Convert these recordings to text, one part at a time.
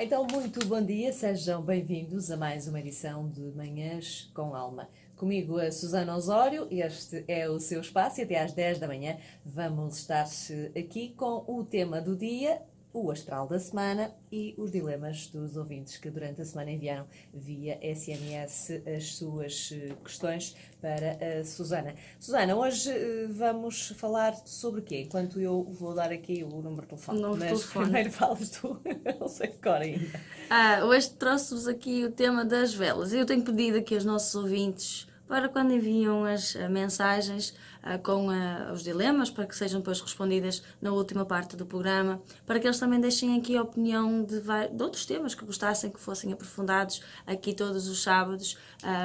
Então, muito bom dia, sejam bem-vindos a mais uma edição de Manhãs com Alma. Comigo a Susana Osório, este é o seu espaço e até às 10 da manhã vamos estar aqui com o tema do dia, o astral da semana e os dilemas dos ouvintes que durante a semana enviaram via SMS as suas questões para a Susana. Susana, hoje vamos falar sobre o quê? Enquanto eu vou dar aqui o número de telefone. Mas primeiro falas tu, não sei de cor ainda. Hoje trouxe-vos aqui o tema das velas. Eu tenho pedido aqui aos nossos ouvintes para quando enviam as mensagens com os dilemas, para que sejam depois respondidas na última parte do programa, para que eles também deixem aqui a opinião de outros temas que gostassem que fossem aprofundados aqui todos os sábados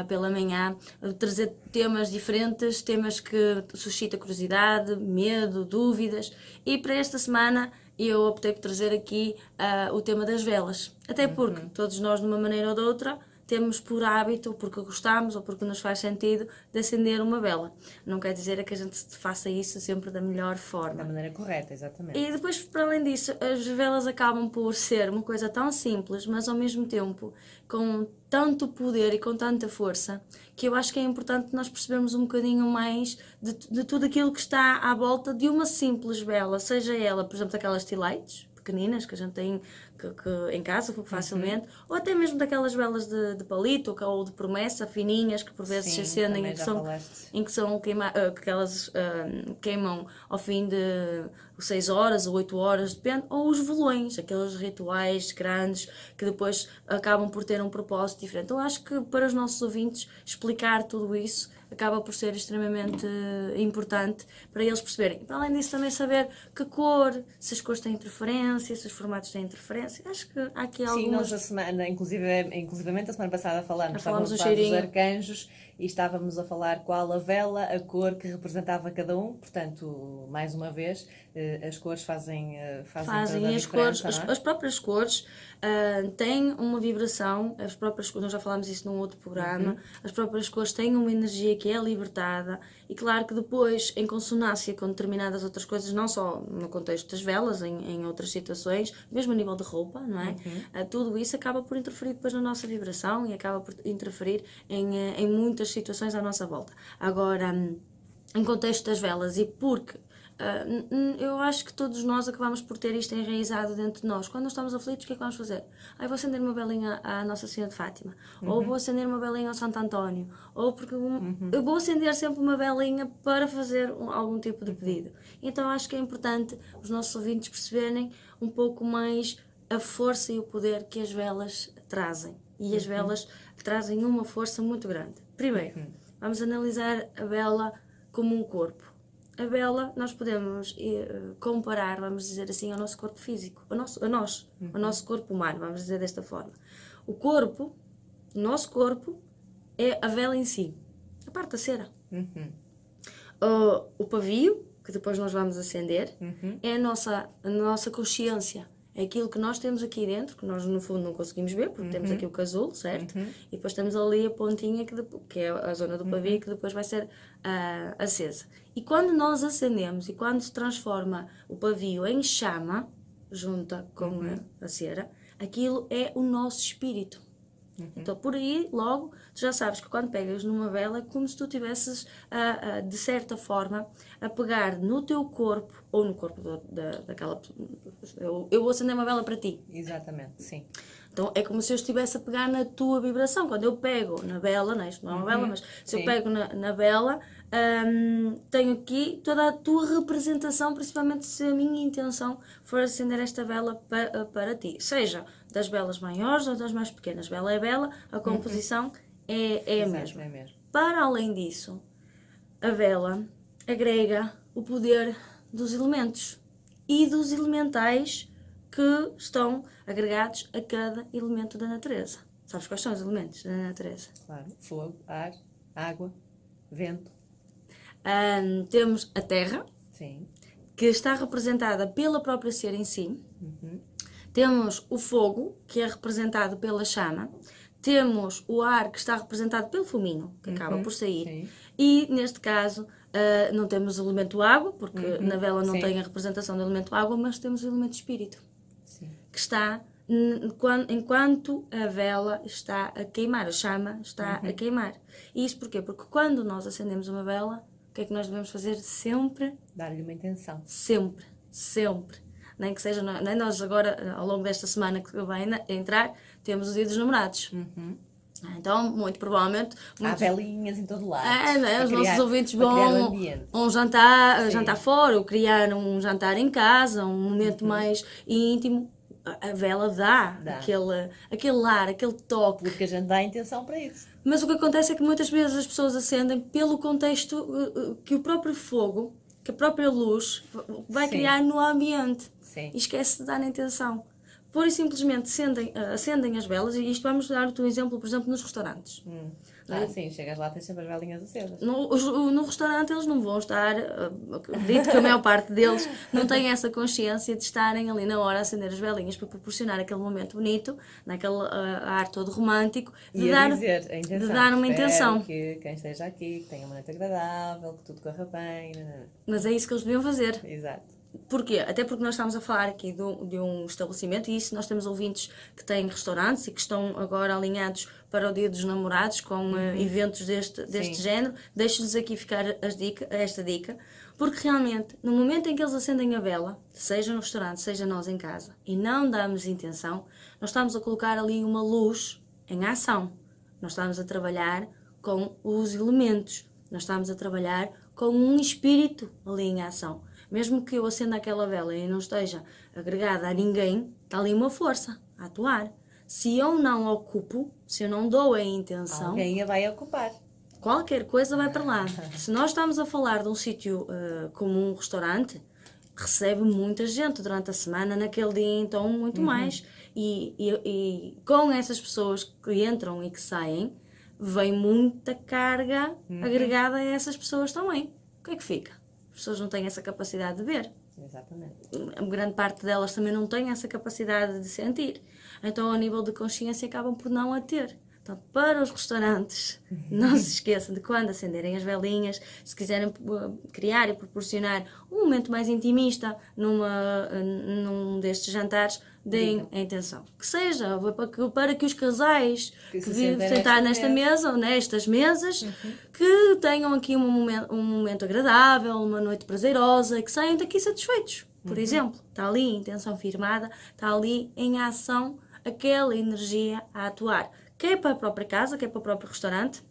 pela manhã, trazer temas diferentes, temas que suscitam curiosidade, medo, dúvidas, e para esta semana eu optei por trazer aqui o tema das velas, até porque todos nós, de uma maneira ou de outra, temos por hábito, ou porque gostamos, ou porque nos faz sentido, de acender uma vela. Não quer dizer que a gente faça isso sempre da melhor forma. Da maneira correta, exatamente. E depois, para além disso, as velas acabam por ser uma coisa tão simples, mas ao mesmo tempo com tanto poder e com tanta força, que eu acho que é importante nós percebermos um bocadinho mais de tudo aquilo que está à volta de uma simples vela, seja ela, por exemplo, daquelas tea lights pequeninas que a gente tem em casa facilmente, ou até mesmo daquelas velas de palito ou de promessa, fininhas, que por vezes se acendem em que são que elas queimam ao fim de 6 horas ou 8 horas, depende, ou os velões, aqueles rituais grandes que depois acabam por ter um propósito diferente. Então acho que para os nossos ouvintes explicar tudo isso acaba por ser extremamente importante para eles perceberem. Para além disso, também saber que cor, se as cores têm interferência, se os formatos têm interferência. Acho que há aqui algumas... Sim, nós a semana, inclusivamente a semana passada estávamos a falar dos arcanjos e estávamos a falar qual a vela, a cor que representava cada um. Portanto, mais uma vez, as cores fazem as cores, as próprias cores têm uma vibração, as próprias cores, nós já falámos isso num outro programa, as próprias cores têm uma energia que é libertada e claro que depois, em consonância com determinadas outras coisas, não só no contexto das velas, em outras situações, mesmo a nível de roupa, não é? Tudo isso acaba por interferir depois na nossa vibração e acaba por interferir em muitas situações à nossa volta. Agora, em contexto das velas, e porque eu acho que todos nós acabamos por ter isto enraizado dentro de nós. Quando estamos aflitos, o que é que vamos fazer? Vou acender uma velinha à Nossa Senhora de Fátima, ou vou acender uma velinha ao Santo António, ou porque eu vou acender sempre uma velinha para fazer algum tipo de pedido. Então acho que é importante os nossos ouvintes perceberem um pouco mais a força e o poder que as velas trazem. E as velas trazem uma força muito grande. Primeiro, vamos analisar a vela como um corpo. A vela nós podemos comparar, vamos dizer assim, ao nosso corpo físico, ao nosso corpo humano, vamos dizer desta forma. O nosso corpo é a vela em si, a parte da cera. O pavio, que depois nós vamos acender, é a nossa consciência. É aquilo que nós temos aqui dentro, que nós no fundo não conseguimos ver, porque temos aqui o casulo, certo? E depois temos ali a pontinha, que é a zona do pavio, que depois vai ser acesa. E quando nós acendemos e quando se transforma o pavio em chama, junta com a cera, aquilo é o nosso espírito. Então por aí, logo, tu já sabes que quando pegas numa vela é como se tu estivesses, de certa forma, a pegar no teu corpo, ou no corpo daquela... Eu vou acender uma vela para ti. Exatamente, sim. Então é como se eu estivesse a pegar na tua vibração. Quando eu pego na vela, não, isto não é uma vela, mas se eu pego na vela, tenho aqui toda a tua representação, principalmente se a minha intenção for acender esta vela para ti. Seja das velas maiores ou das mais pequenas. Vela é vela, a composição é a mesma. É mesmo. Para além disso, a vela agrega o poder dos elementos e dos elementais que estão agregados a cada elemento da natureza. Sabes quais são os elementos da natureza? Claro, fogo, ar, água, vento. Temos a terra, Sim. que está representada pela própria cera em si. Temos o fogo, que é representado pela chama. Temos o ar, que está representado pelo fuminho, que acaba por sair. Sim. E, neste caso, não temos o elemento água, porque na vela não tem a representação do elemento água, mas temos o elemento espírito, Sim. que está enquanto a vela está a queimar, a chama está a queimar. E isso porquê? Porque quando nós acendemos uma vela, o que é que nós devemos fazer sempre? Dar-lhe uma intenção. Sempre, sempre. Nem que seja, nem nós agora, ao longo desta semana que vai entrar, temos os Dia dos Namorados. Então, muito provavelmente... Há velinhas em todo lado. Os nossos ouvintes vão jantar fora, ou criar um jantar em casa, um momento mais íntimo. A vela dá. Aquele ar, aquele toque. Porque a gente dá a intenção para isso. Mas o que acontece é que muitas vezes as pessoas acendem pelo contexto que o próprio fogo, que a própria luz vai criar no ambiente. Sim. E esquece de dar a intenção. Pura e simplesmente acendem as velas, e isto vamos dar o teu exemplo, por exemplo, nos restaurantes. Sim, chegas lá, tens sempre as velinhas acesas. No restaurante eles não vão estar, acredito que a maior parte deles não tem essa consciência de estarem ali na hora a acender as velinhas para proporcionar aquele momento bonito, naquele ar todo romântico, de dar uma intenção. Que quem esteja aqui, que tenha uma noite agradável, que tudo corra bem. Mas é isso que eles deviam fazer. Exato. Porquê? Até porque nós estamos a falar aqui de um estabelecimento, e isso nós temos ouvintes que têm restaurantes e que estão agora alinhados para o Dia dos Namorados com eventos deste género. Deixo-lhes aqui ficar esta dica, porque realmente, no momento em que eles acendem a vela, seja no restaurante, seja nós em casa, e não damos intenção, nós estamos a colocar ali uma luz em ação. Nós estamos a trabalhar com os elementos, nós estamos a trabalhar com um espírito ali em ação. Mesmo que eu acenda aquela vela e não esteja agregada a ninguém, está ali uma força a atuar. Se eu não ocupo, se eu não dou a intenção... Alguém a vai ocupar. Qualquer coisa vai para lá. Se nós estamos a falar de um sítio como um restaurante, recebe muita gente durante a semana, naquele dia então muito mais. E com essas pessoas que entram e que saem, vem muita carga agregada a essas pessoas também. O que é que fica? As pessoas não têm essa capacidade de ver. Exatamente. A grande parte delas também não tem essa capacidade de sentir. Então, a nível de consciência, acabam por não a ter. Então, para os restaurantes, não se esqueçam de quando acenderem as velinhas, se quiserem criar e proporcionar um momento mais intimista num destes jantares, deem a intenção. Que seja para que os casais que vivem sentar nesta mesa ou nestas mesas, que tenham aqui um momento agradável, uma noite prazerosa, e que saiam daqui satisfeitos. Por exemplo, está ali a intenção firmada, está ali em ação aquela energia a atuar. Quer para a própria casa, quer para o próprio restaurante,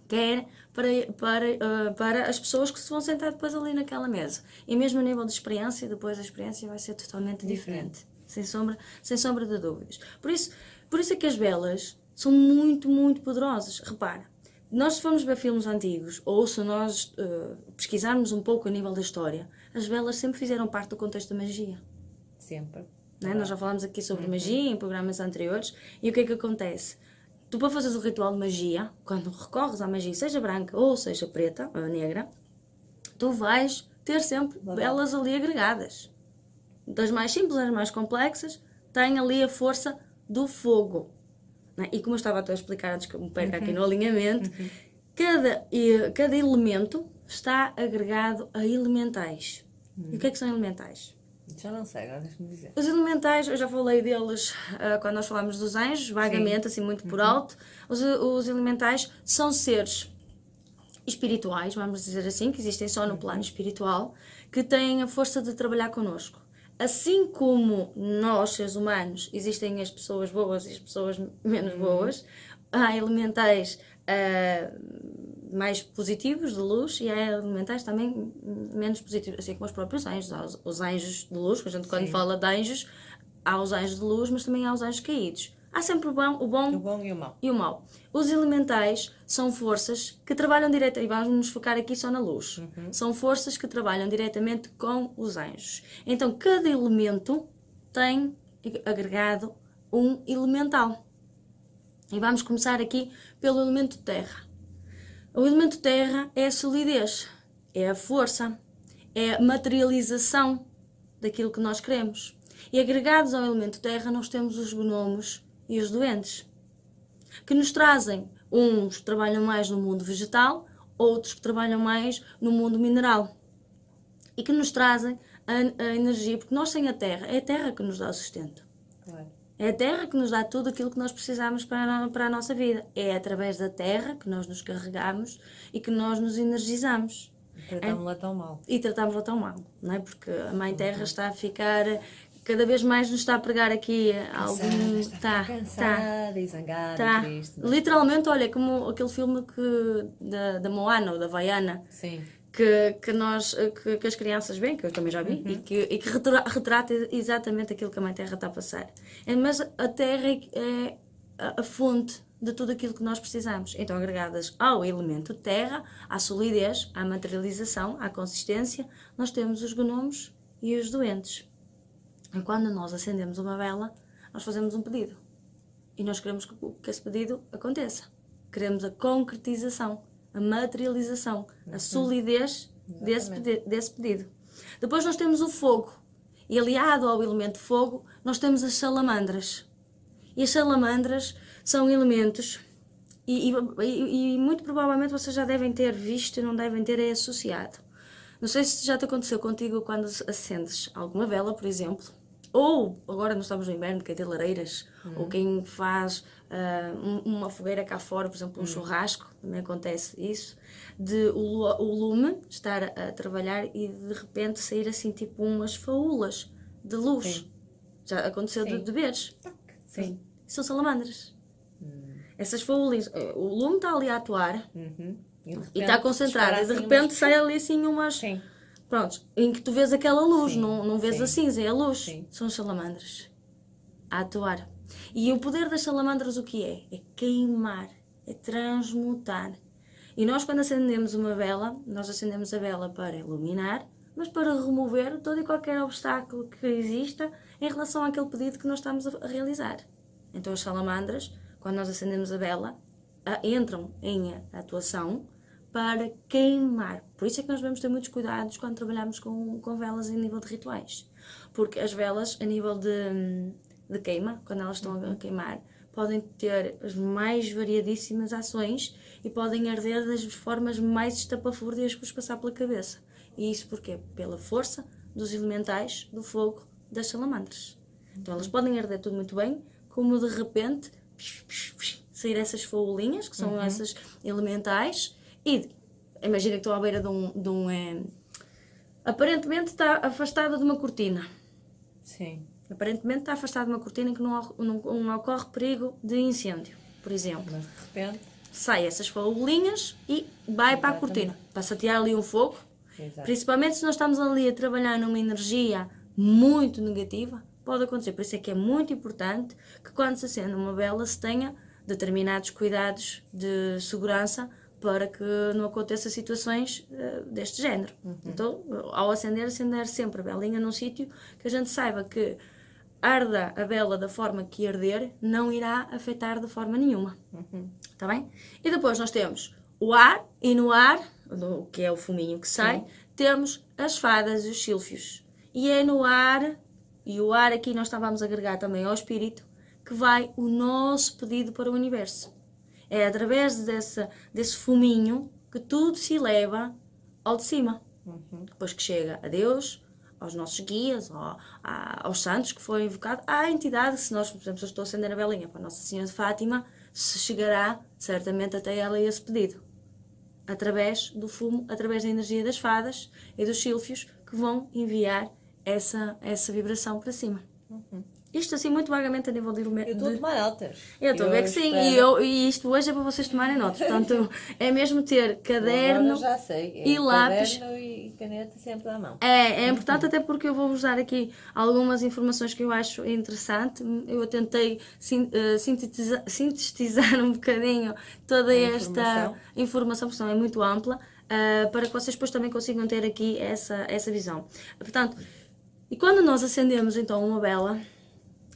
quer para as pessoas que se vão sentar depois ali naquela mesa. E mesmo a nível de experiência, depois a experiência vai ser totalmente diferente. Sem sombra de dúvidas. Por isso é que as velas são muito, muito poderosas. Repara, nós se formos ver filmes antigos, ou se nós pesquisarmos um pouco a nível da história, as velas sempre fizeram parte do contexto da magia. Sempre. Nós já falámos aqui sobre magia em programas anteriores, e o que é que acontece? Tu, para fazeres o ritual de magia, quando recorres à magia, seja branca ou seja preta ou negra, tu vais ter sempre velas ali agregadas. Das mais simples às mais complexas, tem ali a força do fogo. E como eu estava a explicar antes que eu me perca aqui no alinhamento, cada elemento está agregado a elementais. E o que é que são elementais? Já não sei, agora deixa-me dizer. Os elementais, eu já falei deles quando nós falámos dos anjos, vagamente, assim muito por alto. Os elementais são seres espirituais, vamos dizer assim, que existem só no plano espiritual, que têm a força de trabalhar connosco. Assim como nós, seres humanos, existem as pessoas boas e as pessoas menos boas, há elementais mais positivos de luz e há elementais também menos positivos, assim como os próprios anjos. Há os anjos de luz, que a gente quando fala de anjos, há os anjos de luz, mas também há os anjos caídos. Há sempre o bom e o mau. Os elementais são forças que trabalham diretamente, e vamos nos focar aqui só na luz, são forças que trabalham diretamente com os anjos. Então, cada elemento tem agregado um elemental. E vamos começar aqui pelo elemento terra. O elemento terra é a solidez, é a força, é a materialização daquilo que nós queremos. E agregados ao elemento terra, nós temos os gnomos e os doentes, que nos trazem, uns que trabalham mais no mundo vegetal, outros que trabalham mais no mundo mineral, e que nos trazem a energia, porque nós sem a terra, é a terra que nos dá o sustento. Claro. É a terra que nos dá tudo aquilo que nós precisamos para a nossa vida. É através da terra que nós nos carregamos e que nós nos energizamos. Tratámos-la tão mal. E tratámos-la tão mal, não é? Porque a Mãe Terra está a ficar, cada vez mais nos está a pregar aqui algum... Está cansada e zangada e triste. Mas... Literalmente, olha, como aquele filme da Moana ou da Vaiana. Sim. Que as crianças veem, que eu também já vi, e que retrata exatamente aquilo que a Mãe Terra está a passar. Mas a Terra é a fonte de tudo aquilo que nós precisamos. Então, agregadas ao elemento terra, à solidez, à materialização, à consistência, nós temos os gnomos e os doentes. E quando nós acendemos uma vela, nós fazemos um pedido. E nós queremos que esse pedido aconteça. Queremos a concretização, a materialização, a solidez desse pedido. Depois nós temos o fogo. E aliado ao elemento fogo, nós temos as salamandras. E as salamandras são elementos, e muito provavelmente vocês já devem ter visto e não devem ter associado. Não sei se já te aconteceu contigo quando acendes alguma vela, por exemplo, ou agora nós estamos no inverno, quem tem lareiras, ou quem faz uma fogueira cá fora, por exemplo, um churrasco, também acontece isso, de o lume estar a trabalhar e de repente sair assim tipo umas faúlas de luz. Sim. Já aconteceu de veres. Sim. São salamandras. Essas faúlinhas, o lume está ali a atuar e está concentrado e de repente sai ali assim umas... Sim. Pronto, em que tu vês aquela luz, sim, não vês a cinza, é a luz. Sim. São as salamandras a atuar. E o poder das salamandras o que é? É queimar, é transmutar. E nós quando acendemos uma vela, nós acendemos a vela para iluminar, mas para remover todo e qualquer obstáculo que exista em relação àquele pedido que nós estamos a realizar. Então as salamandras, quando nós acendemos a vela, entram em atuação para queimar. Por isso é que nós devemos ter muitos cuidados quando trabalhamos com velas em nível de rituais. Porque as velas, a nível de queima, quando elas estão a queimar, podem ter as mais variadíssimas ações e podem arder das formas mais estapafúrdias que vos passar pela cabeça. E isso porquê? Pela força dos elementais do fogo das salamandras. Então elas podem arder tudo muito bem, como de repente sair essas faúlinhas, que são essas elementais, e imagina que estou à beira de um aparentemente está afastada de uma cortina. Sim. Aparentemente está afastada de uma cortina em que não ocorre perigo de incêndio, por exemplo. Mas de repente sai essas faúlinhas e vai para a cortina. Para-se atirar ali um fogo. Exato. Principalmente se nós estamos ali a trabalhar numa energia muito negativa, pode acontecer. Por isso é que é muito importante que quando se acende uma vela se tenha determinados cuidados de segurança para que não aconteça situações deste género. Então, ao acender sempre a velinha num sítio que a gente saiba que arda a vela da forma que arder, não irá afetar de forma nenhuma. Está bem? E depois nós temos o ar, e no ar, que é o fuminho que sai, temos as fadas e os sílfios. E é no ar, e o ar aqui nós vamos agregar também ao espírito, que vai o nosso pedido para o universo. É através desse fuminho que tudo se eleva ao de cima. Depois que chega a Deus, aos nossos guias, aos santos que foram invocados, à entidade, se nós, por exemplo, se eu estou a acender a velinha para a Nossa Senhora de Fátima, se chegará certamente até ela esse pedido. Através do fumo, através da energia das fadas e dos sílfios que vão enviar essa vibração para cima. Isto assim muito vagamente a nível de elemento. Eu estou a tomar notas. Eu estou a ver que sim, e isto hoje é para vocês tomarem notas. Portanto, é mesmo ter caderno já sei. e lápis. Caderno e caneta sempre à mão. É importante até porque eu vou-vos dar aqui algumas informações que eu acho interessante. Eu tentei sintetizar um bocadinho toda esta informação, porque é muito ampla, para que vocês depois também consigam ter aqui essa visão. Portanto, e quando nós acendemos então uma vela,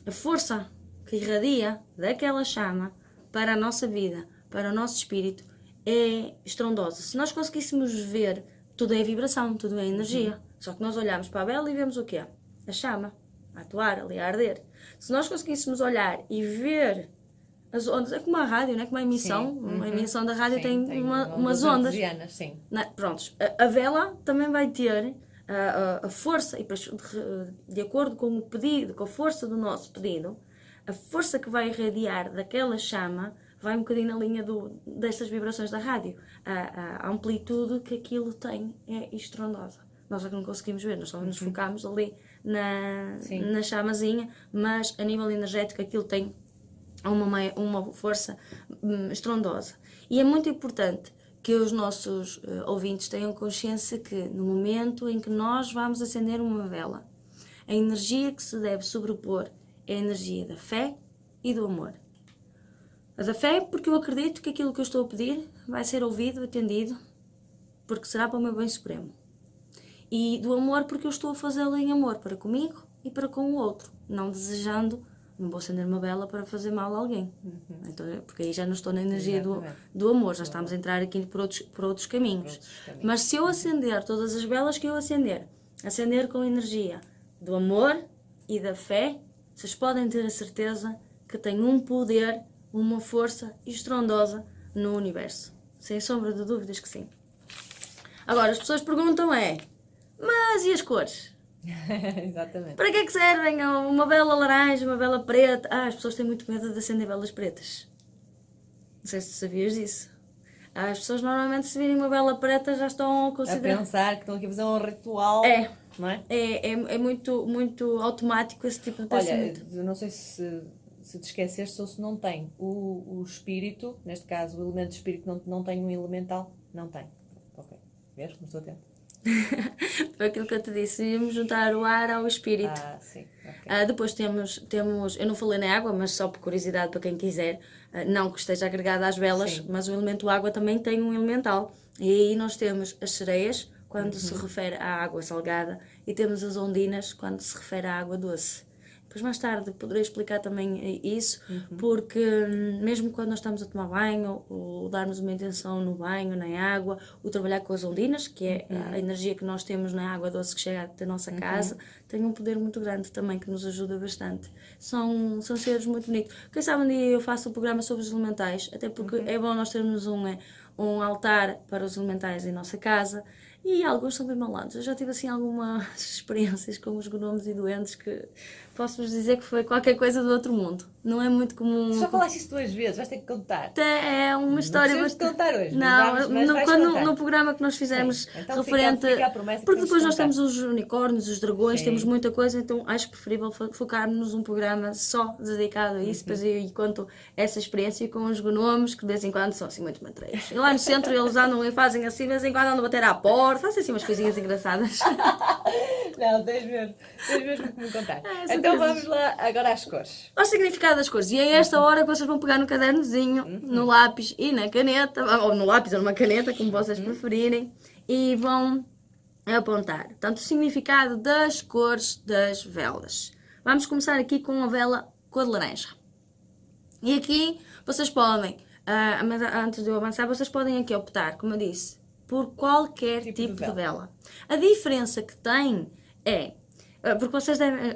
a força que irradia daquela chama para a nossa vida, para o nosso espírito, é estrondosa. Se nós conseguíssemos ver, tudo é vibração, tudo é energia. Só que nós olhamos para a vela e vemos o quê? A chama a atuar, ali a arder. Se nós conseguíssemos olhar e ver as ondas, é como a rádio, não é? Como a emissão. Uma emissão da rádio tem umas ondas. Sim. Prontos. A vela também vai ter a força, e de acordo com o pedido, com a força do nosso pedido, a força que vai irradiar daquela chama vai um bocadinho na linha destas vibrações da rádio. A amplitude que aquilo tem é estrondosa. Nós é que não conseguimos ver, nós só nos focamos ali na chamazinha, mas a nível energético aquilo tem uma força estrondosa. E é muito importante que os nossos ouvintes tenham consciência que no momento em que nós vamos acender uma vela, a energia que se deve sobrepor é a energia da fé e do amor. A da fé porque eu acredito que aquilo que eu estou a pedir vai ser ouvido, atendido, porque será para o meu bem supremo. E do amor porque eu estou a fazê-lo em amor para comigo e para com o outro, não desejando, não vou acender uma vela para fazer mal a alguém. Então, porque aí já não estou na energia do amor, já estamos a entrar aqui por outros caminhos. Mas se eu acender todas as velas que eu acender com energia do amor e da fé, vocês podem ter a certeza que tem um poder, uma força estrondosa no universo. Sem sombra de dúvidas que sim. Agora, as pessoas perguntam mas e as cores? Exatamente. Para que é que servem uma vela laranja, uma vela preta? As pessoas têm muito medo de acender velas pretas. Não sei se tu sabias disso. As pessoas normalmente se virem uma vela preta já estão a considerar... A pensar que estão aqui a fazer um ritual. Não é? É muito automático esse tipo de pensamento. Olha, eu não sei se te esqueceste ou se não tem. O espírito, neste caso o elemento de espírito não tem um elemental? Não tem. Ok. Vês? Como estou atento. Foi aquilo que eu te disse, íamos juntar o ar ao espírito. Sim. Okay. Depois temos, eu não falei na água, mas só por curiosidade para quem quiser, não que esteja agregada às velas, sim, mas o elemento água também tem um elemental. E aí nós temos as sereias, quando se refere à água salgada, e temos as ondinas, quando se refere à água doce. Depois mais tarde poderei explicar também isso, porque mesmo quando nós estamos a tomar banho, o darmos uma intenção no banho, na água, o trabalhar com as ondinas, que é a energia que nós temos na água doce que chega da nossa casa, tem um poder muito grande também, que nos ajuda bastante. São seres muito bonitos. Quem sabe um dia eu faço um programa sobre os elementais, até porque é bom nós termos um altar para os elementais em nossa casa. E alguns são bem malados. Eu já tive assim algumas experiências com os gnomos e doentes que posso-vos dizer que foi qualquer coisa do outro mundo. Não é muito comum. Já falaste isso 2 vezes, vais ter que contar. É uma história bastante. Não contar hoje. Não, no programa que nós fizemos então referente. Porque depois nós temos os unicórnios, os dragões, temos muita coisa, então acho preferível focarmos num programa só dedicado a isso. Depois eu conto essa experiência com os gnomos, que de vez em quando são assim muito matreiros. E lá no centro eles andam e fazem assim, de vez em quando andam a bater à porta, fazem assim umas coisinhas engraçadas. Não, tens mesmo que me contar. Então vamos lá agora às cores. Ao significado das cores. E é esta hora que vocês vão pegar no cadernozinho, no lápis e na caneta, ou no lápis ou numa caneta, como vocês preferirem, e vão apontar. Portanto, o significado das cores das velas. Vamos começar aqui com a vela cor de laranja. E aqui vocês podem, mas antes de eu avançar, vocês podem aqui optar, como eu disse, por qualquer tipo de vela. A diferença que tem é, porque vocês devem,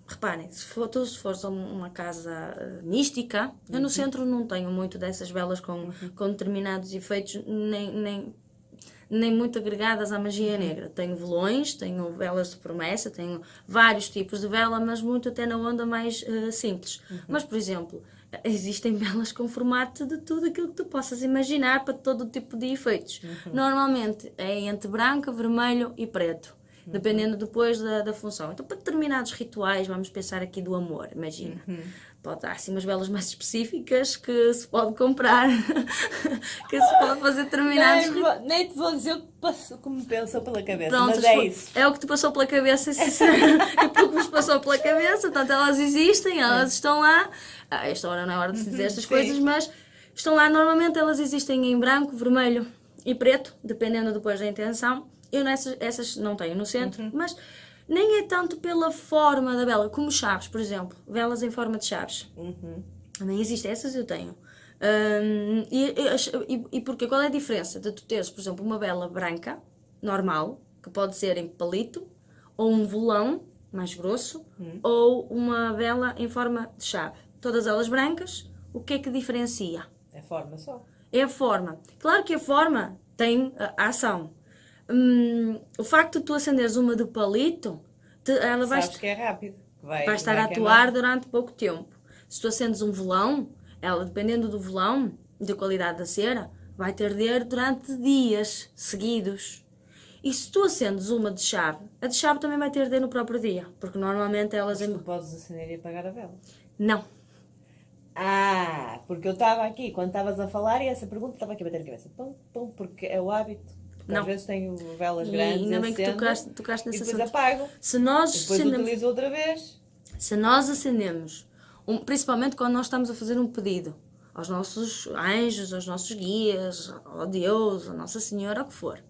reparem, se fores a uma casa mística, eu no centro não tenho muito dessas velas com determinados efeitos, nem muito agregadas à magia negra. Tenho velões, tenho velas de promessa, tenho vários tipos de vela, mas muito até na onda mais simples. Mas, por exemplo, existem velas com formato de tudo aquilo que tu possas imaginar para todo tipo de efeitos. Normalmente é entre branco, vermelho e preto, dependendo depois da função. Então, para determinados rituais, vamos pensar aqui do amor, imagina. Pode dar assim umas velas mais específicas que se pode comprar, que se pode fazer determinados rituais. Nem te vou dizer o que me passou pela cabeça, pronto, mas é isso. É o que te passou pela cabeça, é o que vos passou pela cabeça, portanto elas existem, elas estão lá. Esta hora não é hora de se dizer estas coisas, mas estão lá, normalmente elas existem em branco, vermelho e preto, dependendo depois da intenção. Eu essas não tenho no centro, mas nem é tanto pela forma da vela, como chaves, por exemplo, velas em forma de chaves. Também existem, essas eu tenho. E porque qual é a diferença de tu teres, por exemplo, uma vela branca, normal, que pode ser em palito, ou um velão mais grosso, ou uma vela em forma de chave? Todas elas brancas, o que é que diferencia? É a forma só. É a forma. Claro que a forma tem a ação. O facto de tu acenderes uma de palito, ela Sabes que é rápido. Vai estar a atuar durante pouco tempo. Se tu acendes um velão, ela, dependendo do velão, da qualidade da cera, vai arder durante dias seguidos. E se tu acendes uma de chave, a de chave também vai arder no próprio dia, porque normalmente elas... Mas tu podes acender e apagar a vela? Não. Porque eu estava aqui, quando estavas a falar, e essa pergunta estava aqui a bater a cabeça. Pum, pum, porque é o hábito. Porque não. Às vezes tenho velas grandes e ainda bem que tocaste nesse assunto. E depois assunto. apago. Se nós e depois utilizo outra vez. Se nós acendemos, principalmente quando nós estamos a fazer um pedido aos nossos anjos, aos nossos guias, ao Deus, a Nossa Senhora, o que for,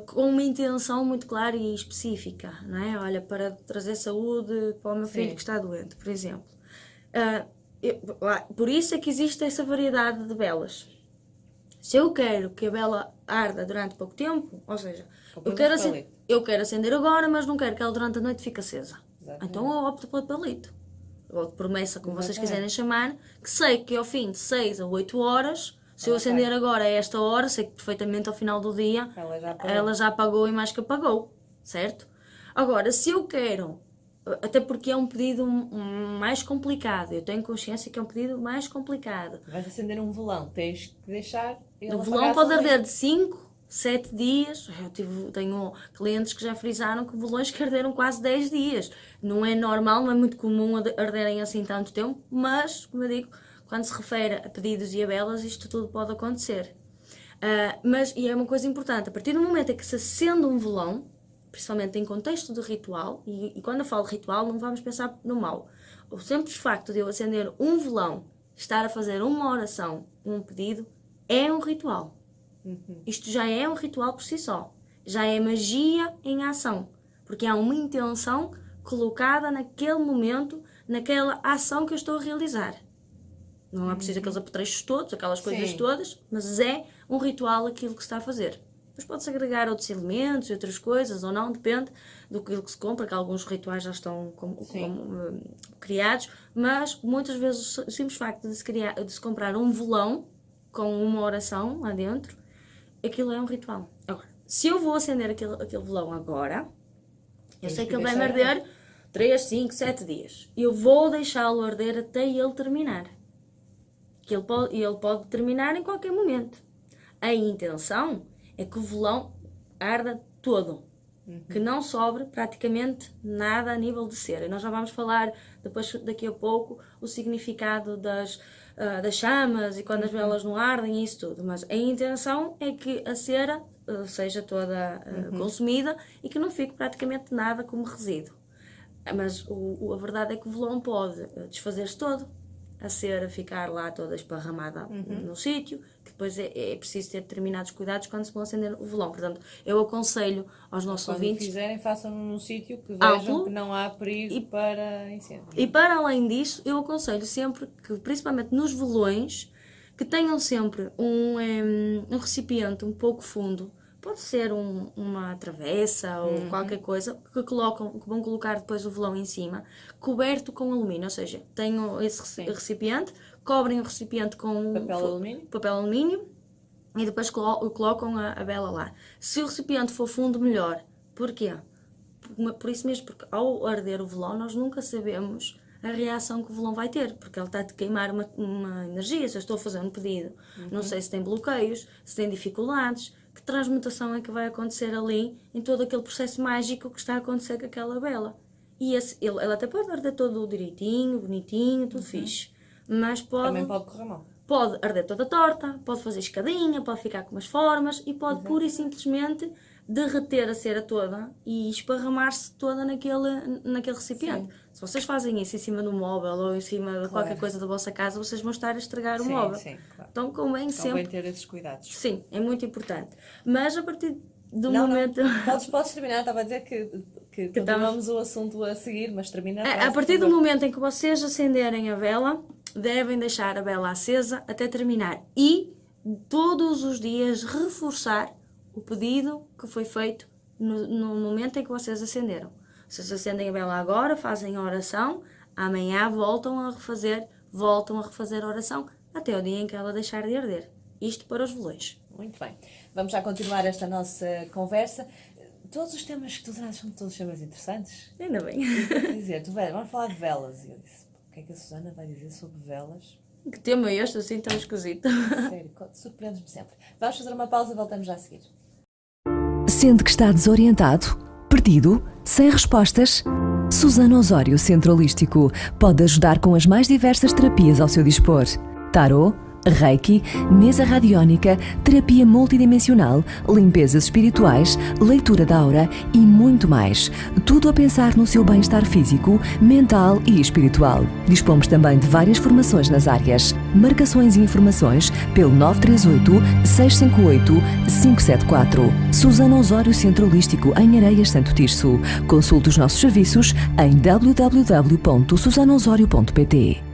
com uma intenção muito clara e específica, não é? Olha, para trazer saúde para o meu filho que está doente, por exemplo. Por isso é que existe essa variedade de velas. Se eu quero que a vela arda durante pouco tempo, ou seja, eu quero acender agora, mas não quero que ela durante a noite fique acesa. Exatamente. Então eu opto pelo palito. Ou de promessa, como vocês quiserem chamar, que sei que ao fim de 6 a 8 horas, se eu acender agora a esta hora, sei que perfeitamente ao final do dia ela já apagou e mais que apagou, certo? Agora, se eu quero, até porque é um pedido mais complicado, eu tenho consciência que é um pedido mais complicado. Vais acender um velão, tens que deixar... O velão pode arder de 5, 7 dias. Eu tenho clientes que já frisaram que velões que arderam quase 10 dias. Não é normal, não é muito comum arderem assim tanto tempo, mas, como eu digo, quando se refere a pedidos e a velas, isto tudo pode acontecer. E é uma coisa importante, a partir do momento em que se acende um velão, principalmente em contexto de ritual, e quando eu falo ritual não vamos pensar no mal. O simples facto de eu acender um velão, estar a fazer uma oração, um pedido, é um ritual. Isto já é um ritual por si só. Já é magia em ação. Porque há uma intenção colocada naquele momento, naquela ação que eu estou a realizar. Não é preciso aqueles apetrechos todos, aquelas coisas todas, mas é um ritual aquilo que se está a fazer. Depois pode-se agregar outros elementos, outras coisas, ou não, depende do que se compra, que alguns rituais já estão criados, mas muitas vezes o simples facto de se comprar um velão com uma oração lá dentro, aquilo é um ritual. Agora, se eu vou acender aquele velão agora, eu sei que ele vai me arder 3, 5, 7 dias. Eu vou deixá-lo arder até ele terminar. Ele pode terminar em qualquer momento. A intenção é que o velão arda todo. Que não sobre praticamente nada a nível de cera. E nós já vamos falar daqui a pouco o significado das chamas e quando as velas não ardem e isso tudo. Mas a intenção é que a cera seja toda consumida e que não fique praticamente nada como resíduo. Mas a verdade é que o velão pode desfazer-se todo, a cera ficar lá toda esparramada no sítio, que depois é preciso ter determinados cuidados quando se vão acender o velão. Portanto, eu aconselho aos nossos ouvintes... Quando fizerem, façam num sítio que vejam que não há perigo para incêndio. E para além disso, eu aconselho sempre que, principalmente nos velões, que tenham sempre um recipiente um pouco fundo. Pode ser uma travessa ou qualquer coisa que vão colocar depois o velão em cima, coberto com alumínio. Ou seja, tenham esse recipiente, cobrem o recipiente com papel alumínio e depois colocam a vela lá. Se o recipiente for fundo, melhor. Porquê? Por isso mesmo, porque ao arder o velão nós nunca sabemos a reação que o velão vai ter, porque ele está a queimar uma energia. Se eu estou a fazer um pedido, não sei se tem bloqueios, se tem dificuldades, que transmutação é que vai acontecer ali em todo aquele processo mágico que está a acontecer com aquela vela. E ele até pode arder todo direitinho, bonitinho, tudo fixe. Mas também pode correr mal. Pode arder toda torta, pode fazer escadinha, pode ficar com umas formas e pode pura e simplesmente derreter a cera toda e esparramar-se toda naquele recipiente. Sim. Se vocês fazem isso em cima do móvel ou em cima de qualquer coisa da vossa casa, vocês vão estar a estragar o móvel. Sim, claro. Então convém sempre ter esses cuidados. Sim, é muito importante. Mas a partir do momento... Podes terminar, estava a dizer que continuamos o assunto a seguir, mas termina a partir do momento em que vocês acenderem a vela, devem deixar a vela acesa até terminar. E todos os dias reforçar o pedido que foi feito no momento em que vocês acenderam. Vocês acendem a vela agora, fazem a oração, amanhã voltam a refazer a oração, até o dia em que ela deixar de arder. Isto para os velões. Muito bem. Vamos já continuar esta nossa conversa. Todos os temas que tu trazes são todos temas interessantes. Ainda bem. Vamos falar de velas. E eu disse, que é que a Susana vai dizer sobre velas? Que tema é este, assim, tão esquisito? Sério, surpreendes-me sempre. Vamos fazer uma pausa e voltamos já a seguir. Sente que está desorientado? Perdido? Sem respostas? Susana Osório Centro Holístico pode ajudar com as mais diversas terapias ao seu dispor. Tarô, Reiki, mesa radiónica, terapia multidimensional, limpezas espirituais, leitura da aura e muito mais. Tudo a pensar no seu bem-estar físico, mental e espiritual. Dispomos também de várias formações nas áreas. Marcações e informações pelo 938-658-574. Susana Osório Centro Holístico em Areias, Santo Tirso. Consulte os nossos serviços em www.susanaosório.pt.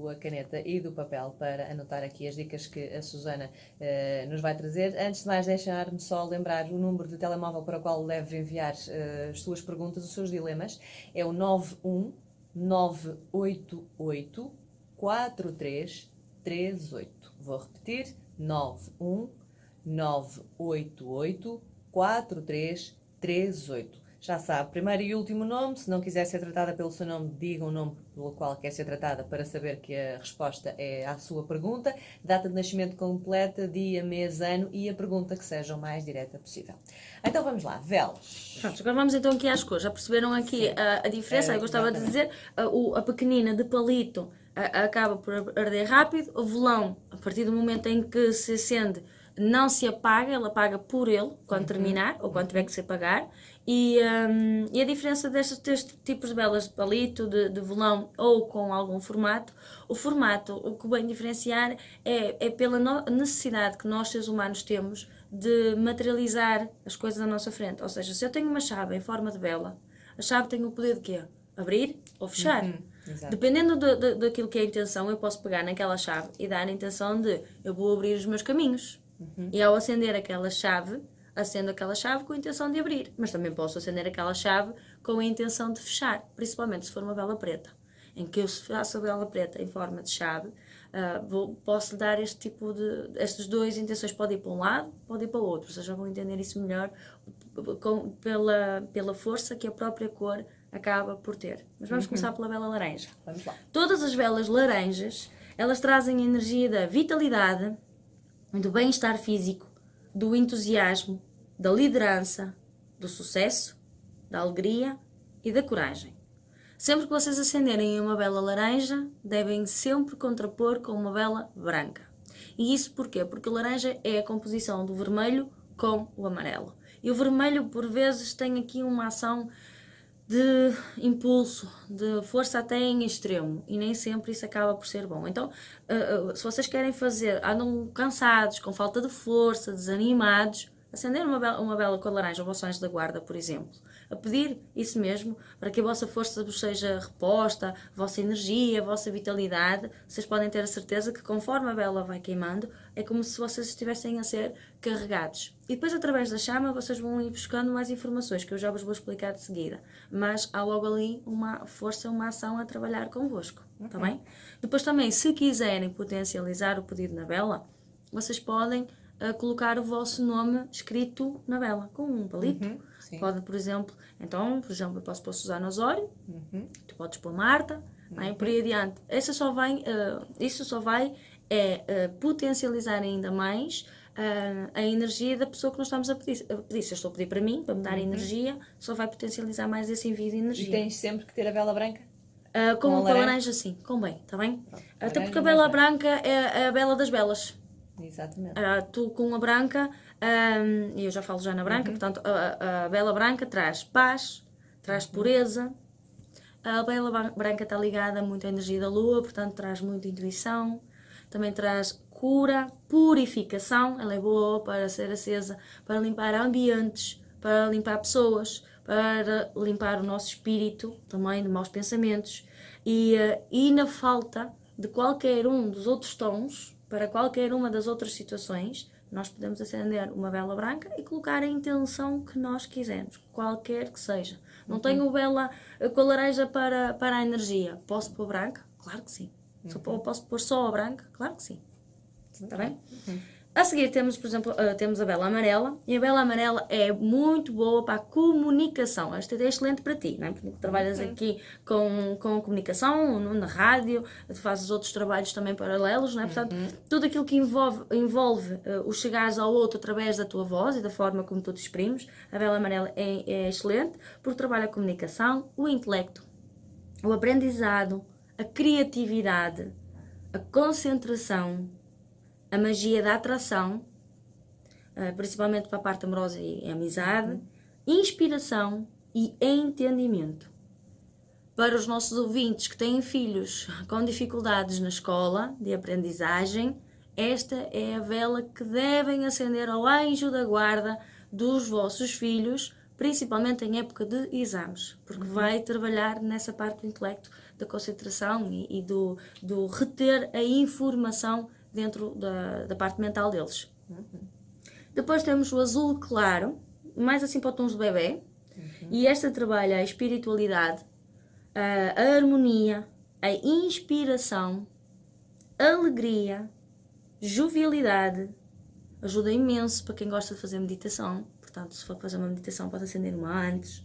A caneta e do papel para anotar aqui as dicas que a Susana nos vai trazer. Antes de mais, deixar-me só lembrar o número de telemóvel para o qual deve enviar as suas perguntas, os seus dilemas. É o 919884338. Vou repetir, 919884338. Já sabe, primeiro e último nome. Se não quiser ser tratada pelo seu nome, diga um nome pelo qual quer ser tratada para saber que a resposta é à sua pergunta. Data de nascimento completa, dia, mês, ano e a pergunta que seja o mais direta possível. Então vamos lá, velas. Pronto, agora vamos então aqui às cores. Já perceberam aqui a diferença? Eu gostava de dizer, a pequenina de palito acaba por arder rápido. O velão, a partir do momento em que se acende, não se apaga, ela apaga por ele quando terminar ou quando tiver que se apagar. E a diferença destes tipos de velas de palito, de velão ou com algum formato, o formato, o que vem diferenciar é pela necessidade que nós, seres humanos, temos de materializar as coisas à nossa frente. Ou seja, se eu tenho uma chave em forma de vela, a chave tem o poder de quê? Abrir ou fechar. Dependendo daquilo que é a intenção, eu posso pegar naquela chave e dar a intenção de eu vou abrir os meus caminhos. E ao acender aquela chave, acendo aquela chave com a intenção de abrir, mas também posso acender aquela chave com a intenção de fechar, principalmente se for uma vela preta, em que eu faço a vela preta em forma de chave, posso dar estas duas intenções, pode ir para um lado, pode ir para o outro, vocês já vão entender isso melhor pela força que a própria cor acaba por ter. Mas vamos começar pela vela laranja. Vamos lá. Todas as velas laranjas, elas trazem a energia da vitalidade, do bem-estar físico, do entusiasmo, da liderança, do sucesso, da alegria e da coragem. Sempre que vocês acenderem uma vela laranja, devem sempre contrapor com uma vela branca. E isso porquê? Porque o laranja é a composição do vermelho com o amarelo. E o vermelho, por vezes, tem aqui uma ação de impulso, de força até em extremo, e nem sempre isso acaba por ser bom. Então, se vocês querem andam cansados, com falta de força, desanimados, acender uma vela com a laranja, o vosso anjo da guarda, por exemplo, a pedir isso mesmo, para que a vossa força vos seja reposta, a vossa energia, a vossa vitalidade. Vocês podem ter a certeza que conforme a vela vai queimando, é como se vocês estivessem a ser carregados. E depois, através da chama, vocês vão ir buscando mais informações, que eu já vos vou explicar de seguida. Mas há logo ali uma força, uma ação a trabalhar convosco, tá bem? Depois também, se quiserem potencializar o pedido na vela, vocês podem colocar o vosso nome escrito na vela, com um palito. Pode, por exemplo, eu posso pôr Susana Osório, tu podes pôr Marta, por aí adiante. Isso só vai potencializar ainda mais a energia da pessoa que nós estamos a pedir. Se eu estou a pedir para mim, para me dar energia, só vai potencializar mais esse envio de energia. E tens sempre que ter a vela branca? Com a laranja, sim, convém, está bem? Pronto, até porque a vela branca é a vela das velas. Exatamente. Tu com a branca, e eu já falo já na branca, portanto, a vela branca traz paz, traz pureza. A vela branca está ligada muito à energia da lua, portanto, traz muita intuição. Também traz cura, purificação. Ela é boa para ser acesa, para limpar ambientes, para limpar pessoas, para limpar o nosso espírito, também de maus pensamentos. E na falta de qualquer um dos outros tons, para qualquer uma das outras situações, nós podemos acender uma vela branca e colocar a intenção que nós quisermos, qualquer que seja. Não tenho vela com a laranja para a energia. Posso pôr branca? Claro que sim. Posso pôr só a branca? Claro que sim. Está bem? A seguir temos, por exemplo, temos a vela amarela, e a vela amarela é muito boa para a comunicação. Esta é excelente para ti, não é? Porque trabalhas aqui com comunicação, na rádio, fazes outros trabalhos também paralelos, não é? Portanto, tudo aquilo que envolve o chegares ao outro através da tua voz e da forma como tu te exprimes, a vela amarela é excelente, porque trabalha a comunicação, o intelecto, o aprendizado, a criatividade, a concentração, a magia da atração, principalmente para a parte amorosa e amizade, inspiração e entendimento. Para os nossos ouvintes que têm filhos com dificuldades na escola de aprendizagem, esta é a vela que devem acender ao anjo da guarda dos vossos filhos, principalmente em época de exames, porque vai trabalhar nessa parte do intelecto, da concentração e do reter a informação dentro da parte mental deles. Depois temos o azul claro, mais assim para os tons de bebê, e esta trabalha a espiritualidade, a harmonia, a inspiração, a alegria, jovialidade, ajuda imenso para quem gosta de fazer meditação, portanto se for fazer uma meditação pode acender uma antes,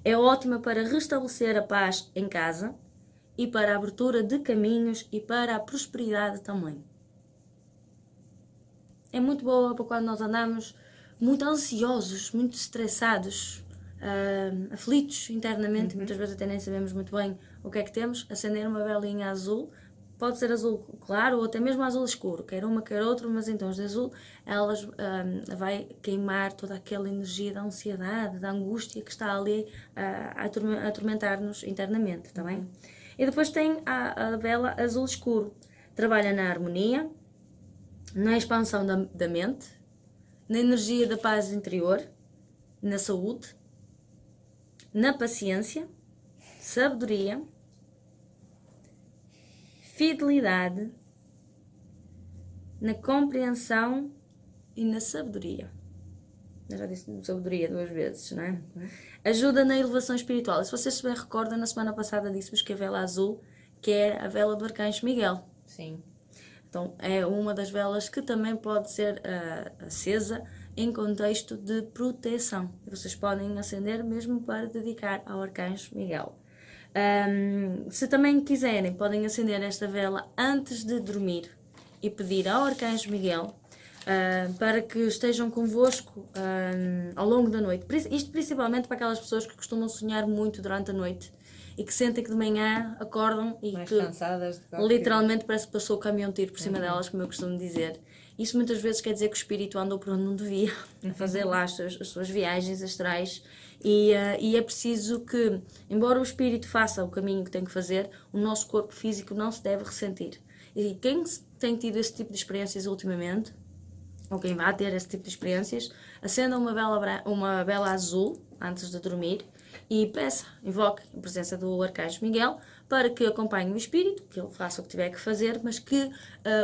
é ótima para restabelecer a paz em casa e para a abertura de caminhos e para a prosperidade também. É muito boa para quando nós andamos muito ansiosos, muito estressados, aflitos internamente, muitas vezes até nem sabemos muito bem o que é que temos. Acender uma velinha azul, pode ser azul claro ou até mesmo azul escuro, quer uma, quer outra, mas em tons de azul, elas vai queimar toda aquela energia da ansiedade, da angústia que está ali a atormentar-nos internamente, está bem? E depois tem a vela azul escuro, trabalha na harmonia, na expansão da mente, na energia da paz interior, na saúde, na paciência, sabedoria, fidelidade, na compreensão e na sabedoria. Eu já disse sabedoria 2 vezes, não é? Ajuda na elevação espiritual. E se vocês se bem recordam, na semana passada disse-vos que a vela azul, que é a vela do Arcanjo Miguel. Sim. Então, é uma das velas que também pode ser acesa em contexto de proteção. Vocês podem acender mesmo para dedicar ao Arcanjo Miguel. Se também quiserem, podem acender esta vela antes de dormir e pedir ao Arcanjo Miguel para que estejam convosco ao longo da noite. Isto principalmente para aquelas pessoas que costumam sonhar muito durante a noite e que sentem que de manhã acordam e mais que cansadas de literalmente parece que passou o caminhão de tiro por cima delas, como eu costumo dizer. Isso muitas vezes quer dizer que o espírito andou por onde não devia, a fazer lá as suas viagens astrais, e é preciso que, embora o espírito faça o caminho que tem que fazer, o nosso corpo físico não se deve ressentir. E quem tem tido esse tipo de experiências ultimamente, ou quem vai ter esse tipo de experiências, acenda uma vela azul antes de dormir e peça, invoque a presença do Arcanjo Miguel para que acompanhe o espírito, que ele faça o que tiver que fazer, mas que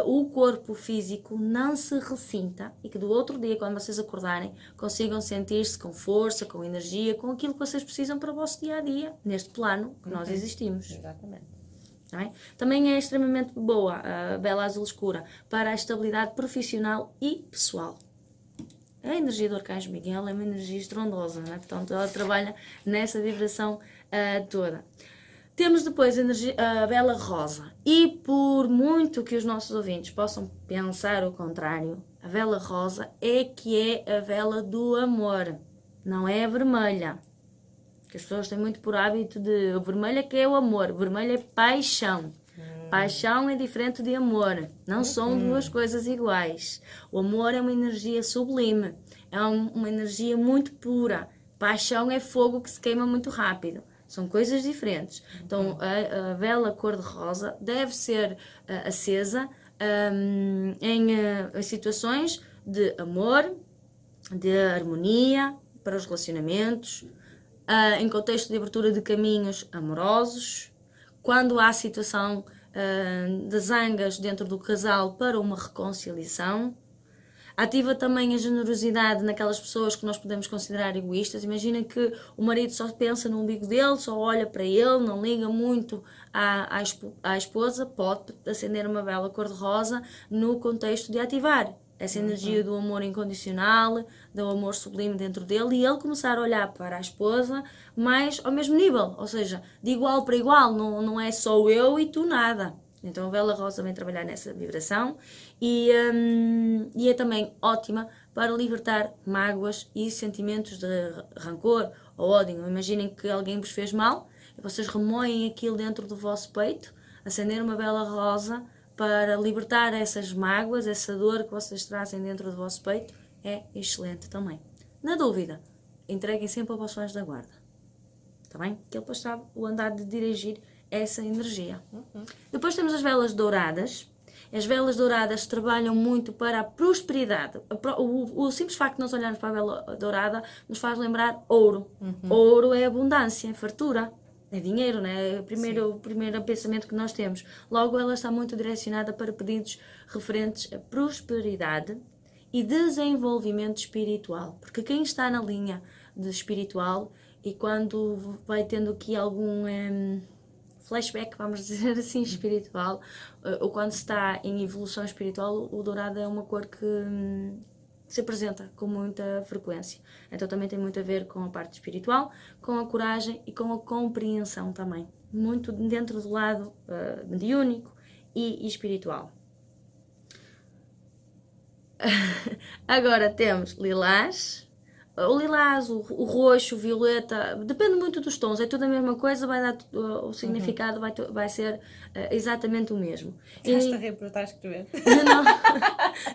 o corpo físico não se ressinta e que do outro dia, quando vocês acordarem, consigam sentir-se com força, com energia, com aquilo que vocês precisam para o vosso dia-a-dia, neste plano que nós existimos. Exatamente. Também é extremamente boa a vela azul escura para a estabilidade profissional e pessoal. A energia do Arcanjo Miguel é uma energia estrondosa, não é? Portanto, ela trabalha nessa vibração toda. Temos depois a vela rosa. E por muito que os nossos ouvintes possam pensar o contrário, a vela rosa é que é a vela do amor, não é a vermelha. Que as pessoas têm muito por hábito de... O vermelho é que é o amor, o vermelho é paixão. Paixão é diferente de amor, não são duas coisas iguais. O amor é uma energia sublime, é uma energia muito pura. Paixão é fogo que se queima muito rápido, são coisas diferentes. Então a vela cor-de-rosa deve ser acesa em situações de amor, de harmonia para os relacionamentos, em contexto de abertura de caminhos amorosos, quando há situação de zangas dentro do casal para uma reconciliação. Ativa também a generosidade naquelas pessoas que nós podemos considerar egoístas. Imagina que o marido só pensa no umbigo dele, só olha para ele, não liga muito à esposa. Pode acender uma vela cor-de-rosa no contexto de ativar essa energia do amor incondicional, do amor sublime dentro dele, e ele começar a olhar para a esposa mais ao mesmo nível, ou seja, de igual para igual, não é só eu e tu nada. Então a vela rosa vem trabalhar nessa vibração e é também ótima para libertar mágoas e sentimentos de rancor ou ódio. Imaginem que alguém vos fez mal e vocês remoem aquilo dentro do vosso peito, acender uma vela rosa para libertar essas mágoas, essa dor que vocês trazem dentro do vosso peito, é excelente também. Na dúvida, entreguem sempre ao vosso anjo da guarda, está bem? Que ele depois sabe o andar de dirigir essa energia. Depois temos as velas douradas. As velas douradas trabalham muito para a prosperidade. O simples facto de nós olharmos para a vela dourada nos faz lembrar ouro. Ouro é abundância, é fartura, é dinheiro, né? É o primeiro pensamento que nós temos. Logo, ela está muito direcionada para pedidos referentes a prosperidade e desenvolvimento espiritual. Porque quem está na linha de espiritual e quando vai tendo aqui algum flashback, vamos dizer assim, espiritual, ou quando se está em evolução espiritual, o dourado é uma cor que se apresenta com muita frequência. Então também tem muito a ver com a parte espiritual, com a coragem e com a compreensão também. Muito dentro do lado mediúnico e espiritual. Agora temos lilás. O lilás, o roxo, o violeta, depende muito dos tons, é tudo a mesma coisa, vai dar, o significado vai ser exatamente o mesmo. Estás a rir por estar a escrever?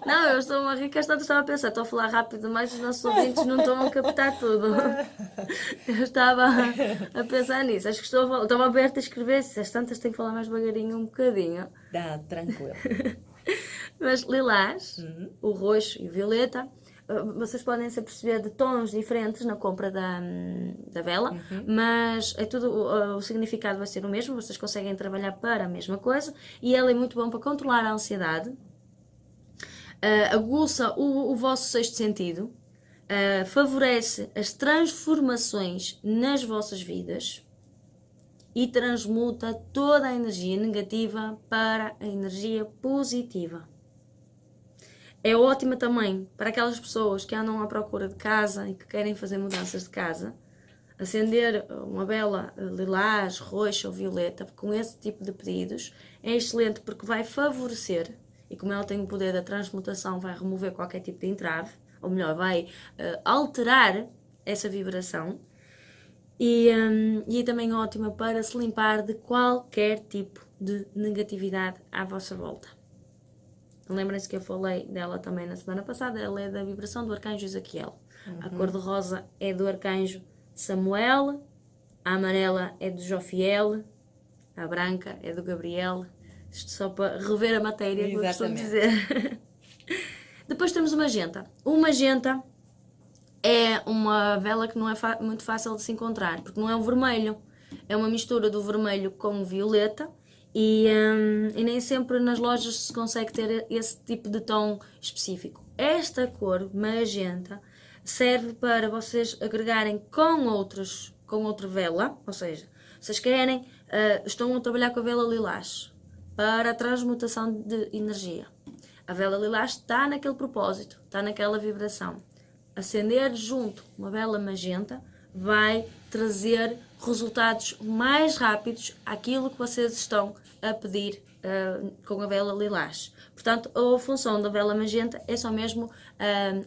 Não, eu estou a rir que estava a pensar, estou a falar rápido, mas os nossos ouvintes não estão a captar tudo. Eu estava a pensar nisso, acho que estava aberta a escrever, se as tantas tenho que falar mais devagarinho um bocadinho. Dá, tranquilo. Mas lilás, o roxo e o violeta, vocês podem se perceber de tons diferentes na compra da vela, mas é tudo, o significado vai ser o mesmo, vocês conseguem trabalhar para a mesma coisa e ela é muito bom para controlar a ansiedade, aguça o vosso sexto sentido, favorece as transformações nas vossas vidas e transmuta toda a energia negativa para a energia positiva. É ótima também para aquelas pessoas que andam à procura de casa e que querem fazer mudanças de casa. Acender uma vela lilás, roxa ou violeta com esse tipo de pedidos é excelente porque vai favorecer, e como ela tem o poder da transmutação, vai remover qualquer tipo de entrave, ou melhor, vai alterar essa vibração. E é também ótima para se limpar de qualquer tipo de negatividade à vossa volta. Lembrem-se que eu falei dela também na semana passada, ela é da vibração do arcanjo Ezequiel. A cor de rosa é do arcanjo Samuel, a amarela é do Jofiel, a branca é do Gabriel. Isto só para rever a matéria, que eu costumo dizer. Depois temos o magenta. O magenta é uma vela que não é muito fácil de se encontrar, porque não é um vermelho. É uma mistura do vermelho com o violeta. E nem sempre nas lojas se consegue ter esse tipo de tom específico. Esta cor, magenta, serve para vocês agregarem com outra vela, ou seja, vocês querem, estão a trabalhar com a vela lilás para a transmutação de energia. A vela lilás está naquele propósito, está naquela vibração. Acender junto uma vela magenta vai trazer resultados mais rápidos àquilo que vocês estão a pedir com a vela lilás. Portanto, a função da vela magenta é só mesmo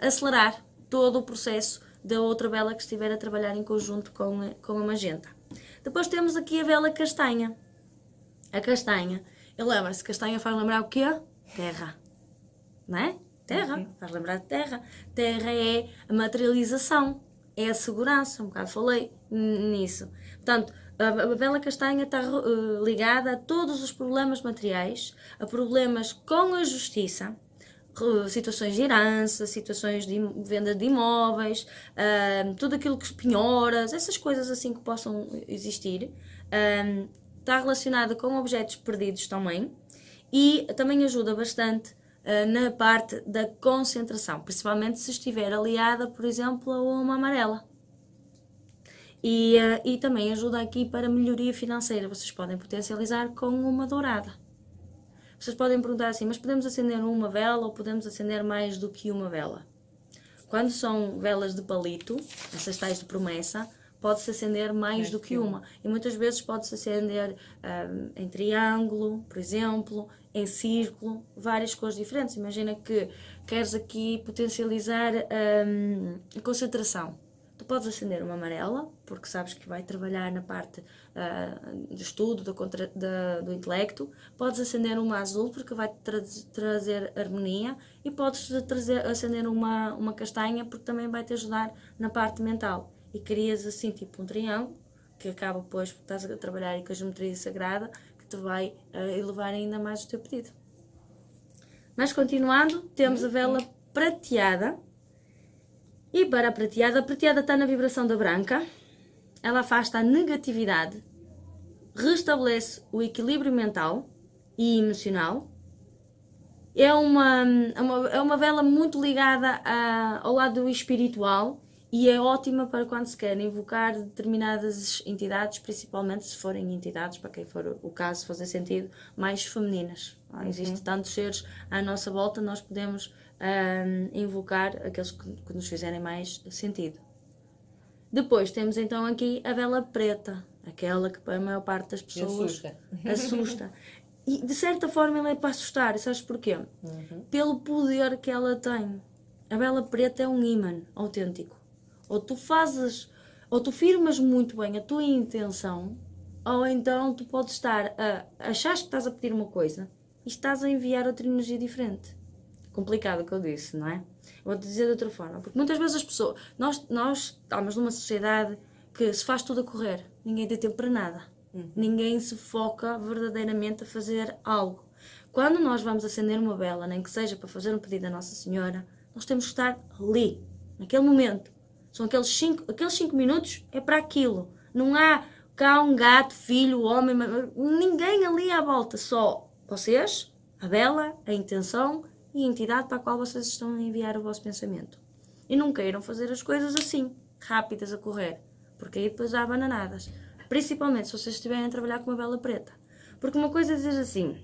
acelerar todo o processo da outra vela que estiver a trabalhar em conjunto com a magenta. Depois temos aqui a vela castanha. A castanha, lembra-se, castanha faz lembrar o quê? Terra, não é? Terra, faz lembrar de terra. Terra é a materialização, é a segurança, um bocado falei nisso. Portanto, a vela castanha está ligada a todos os problemas materiais, a problemas com a justiça, situações de herança, situações de venda de imóveis, tudo aquilo que penhoras, essas coisas assim que possam existir. Está relacionada com objetos perdidos também e também ajuda bastante na parte da concentração, principalmente se estiver aliada, por exemplo, a uma amarela. E também ajuda aqui para melhoria financeira. Vocês podem potencializar com uma dourada. Vocês podem perguntar assim, mas podemos acender uma vela ou podemos acender mais do que uma vela? Quando são velas de palito, essas tais de promessa, pode-se acender mais do que uma. E muitas vezes pode-se acender em triângulo, por exemplo, em círculo, várias cores diferentes. Imagina que queres aqui potencializar a concentração. Tu podes acender uma amarela, porque sabes que vai trabalhar na parte do estudo, do intelecto. Podes acender uma azul, porque vai trazer harmonia. E podes acender uma castanha, porque também vai te ajudar na parte mental. E crias assim tipo um triângulo, que acaba depois, porque estás a trabalhar com a geometria sagrada, que te vai elevar ainda mais o teu pedido. Mas continuando, temos a vela prateada. E para a prateada está na vibração da branca. Ela afasta a negatividade, restabelece o equilíbrio mental e emocional. É uma vela muito ligada ao lado espiritual e é ótima para quando se quer invocar determinadas entidades, principalmente se forem entidades, para quem for o caso fazer sentido, mais femininas. Existem tantos seres à nossa volta, nós podemos invocar aqueles que nos fizerem mais sentido. Depois temos então aqui a vela preta, aquela que a maior parte das pessoas assusta. E de certa forma ela é para assustar, sabes porquê? Pelo poder que ela tem. A vela preta é um ímã autêntico. Ou tu firmas muito bem a tua intenção, ou então tu podes estar achar que estás a pedir uma coisa e estás a enviar outra energia diferente. Complicado o que eu disse, não é? Vou-te dizer de outra forma, porque muitas vezes as pessoas, nós estamos numa sociedade que se faz tudo a correr, ninguém tem tempo para nada, ninguém se foca verdadeiramente a fazer algo. Quando nós vamos acender uma vela, nem que seja para fazer um pedido à Nossa Senhora, nós temos que estar ali, naquele momento. São aqueles 5 minutos, é para aquilo. Não há cão, gato, filho, homem, ninguém ali à volta, só vocês, a vela, a intenção e a entidade para a qual vocês estão a enviar o vosso pensamento. E não queiram fazer as coisas assim, rápidas a correr, porque aí depois há bananadas. Principalmente se vocês estiverem a trabalhar com uma vela preta. Porque uma coisa é dizer assim,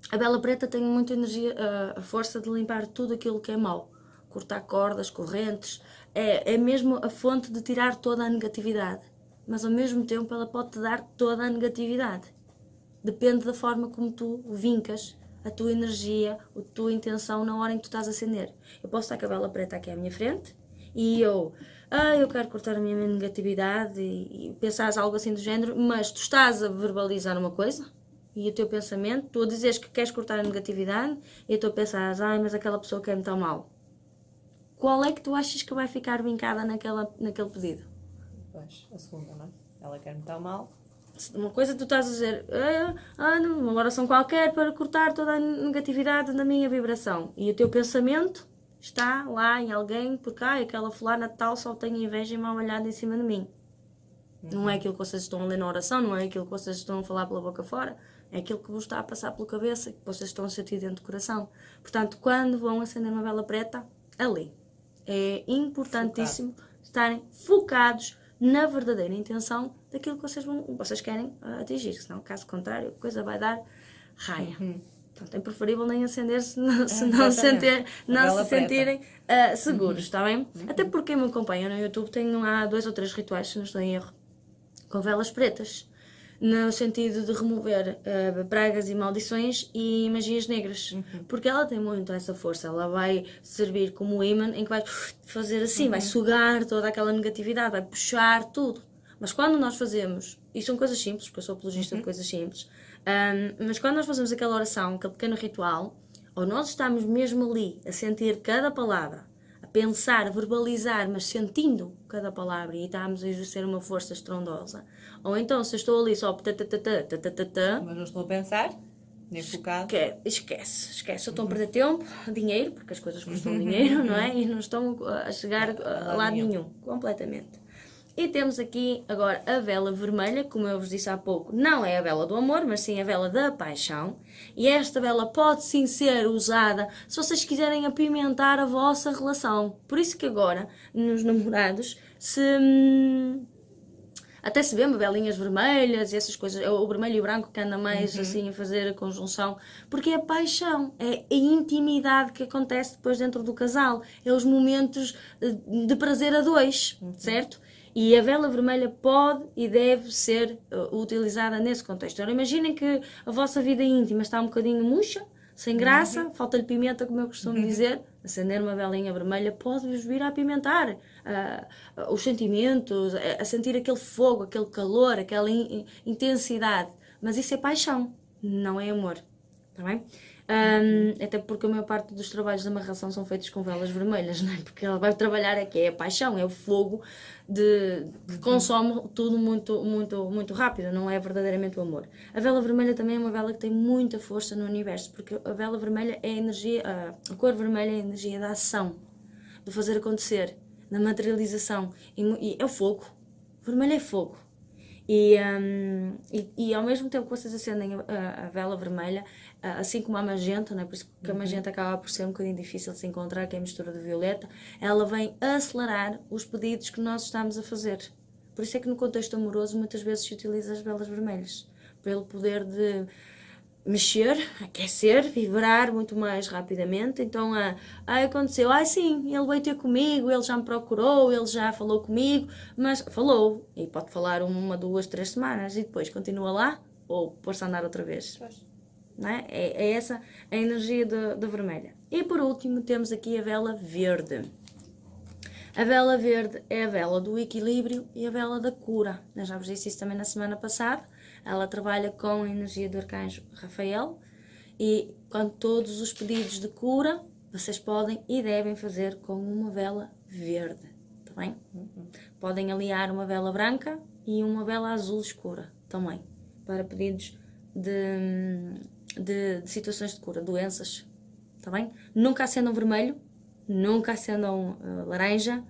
a vela preta tem muita energia, a força de limpar tudo aquilo que é mau. Cortar cordas, correntes, é mesmo a fonte de tirar toda a negatividade. Mas ao mesmo tempo ela pode te dar toda a negatividade. Depende da forma como tu vincas a tua energia, a tua intenção na hora em que tu estás a acender. Eu posso estar com a vela preta aqui à minha frente e eu quero cortar a minha negatividade e pensares algo assim do género, mas tu estás a verbalizar uma coisa e o teu pensamento, tu a dizes que queres cortar a negatividade e tu a pensares, mas aquela pessoa quer-me tão mal. Qual é que tu achas que vai ficar vincada naquele pedido? Pois, a segunda, não é? Ela quer-me tão mal. Uma coisa que tu estás a dizer, uma oração qualquer para cortar toda a negatividade da minha vibração. E o teu pensamento está lá em alguém, porque aquela fulana tal só tem inveja e mal olhada em cima de mim. Não é aquilo que vocês estão a ler na oração, não é aquilo que vocês estão a falar pela boca fora, é aquilo que vos está a passar pela cabeça, que vocês estão a sentir dentro do coração. Portanto, quando vão acender uma vela preta, ali. É importantíssimo estarem focados na verdadeira intenção daquilo que vocês querem atingir, senão, caso contrário, a coisa vai dar raia. Portanto, é preferível nem acender se não se sentirem seguros, está bem? Até porque quem me acompanha no YouTube tem 2 ou 3 rituais, se não estou em erro, com velas pretas, no sentido de remover pragas e maldições e magias negras, porque ela tem muito essa força, ela vai servir como ímã em que vai fazer assim, vai sugar toda aquela negatividade, vai puxar tudo. Mas quando nós fazemos, e são coisas simples, porque eu sou apologista de coisas simples, mas quando nós fazemos aquela oração, aquele pequeno ritual, ou nós estamos mesmo ali a sentir cada palavra, a pensar, a verbalizar, mas sentindo cada palavra e estamos a exercer uma força estrondosa, ou então se eu estou ali só mas não estou a pensar, nem focado. Esquece, eu estou a perder tempo, dinheiro, porque as coisas custam dinheiro, não é? E não estão a chegar a lado nenhum, completamente. E temos aqui agora a vela vermelha, como eu vos disse há pouco, não é a vela do amor, mas sim a vela da paixão. E esta vela pode sim ser usada se vocês quiserem apimentar a vossa relação. Por isso que agora, nos namorados, se até se vê velinhas vermelhas e essas coisas, é o vermelho e o branco que anda mais assim a fazer a conjunção, porque é a paixão, é a intimidade que acontece depois dentro do casal, é os momentos de prazer a dois, certo? E a vela vermelha pode e deve ser utilizada nesse contexto. Agora imaginem que a vossa vida íntima está um bocadinho murcha, sem graça, falta-lhe pimenta, como eu costumo dizer. Acender uma velinha vermelha pode-vos vir a apimentar os sentimentos, a sentir aquele fogo, aquele calor, aquela intensidade. Mas isso é paixão, não é amor. Está bem? Até porque a maior parte dos trabalhos de amarração são feitos com velas vermelhas, não é? Porque ela vai trabalhar aqui, é a paixão, é o fogo que consome tudo muito rápido, não é verdadeiramente o amor. A vela vermelha também é uma vela que tem muita força no universo, porque a vela vermelha é a energia, a cor vermelha é a energia da ação, do fazer acontecer, da materialização, e é o fogo. O vermelho é fogo. E ao mesmo tempo que vocês acendem a vela vermelha, assim como a magenta, não é? Por isso que a magenta acaba por ser um bocadinho difícil de se encontrar, que é a mistura de violeta, ela vem acelerar os pedidos que nós estamos a fazer. Por isso é que no contexto amoroso muitas vezes se utiliza as velas vermelhas, pelo poder de mexer, aquecer, vibrar muito mais rapidamente. Então aconteceu, sim, ele veio ter comigo, ele já me procurou, ele já falou comigo, mas falou, e pode falar 1, 2, 3 semanas e depois continua lá, ou pôr-se a andar outra vez. Não é? É essa a energia da vermelha. E por último temos aqui a vela verde. A vela verde é a vela do equilíbrio e a vela da cura. Eu já vos disse isso também na semana passada. Ela trabalha com a energia do arcanjo Rafael e com todos os pedidos de cura, vocês podem e devem fazer com uma vela verde, tá bem? Podem aliar uma vela branca e uma vela azul escura também, para pedidos de situações de cura, doenças, tá bem? Nunca acendam vermelho, nunca acendam laranja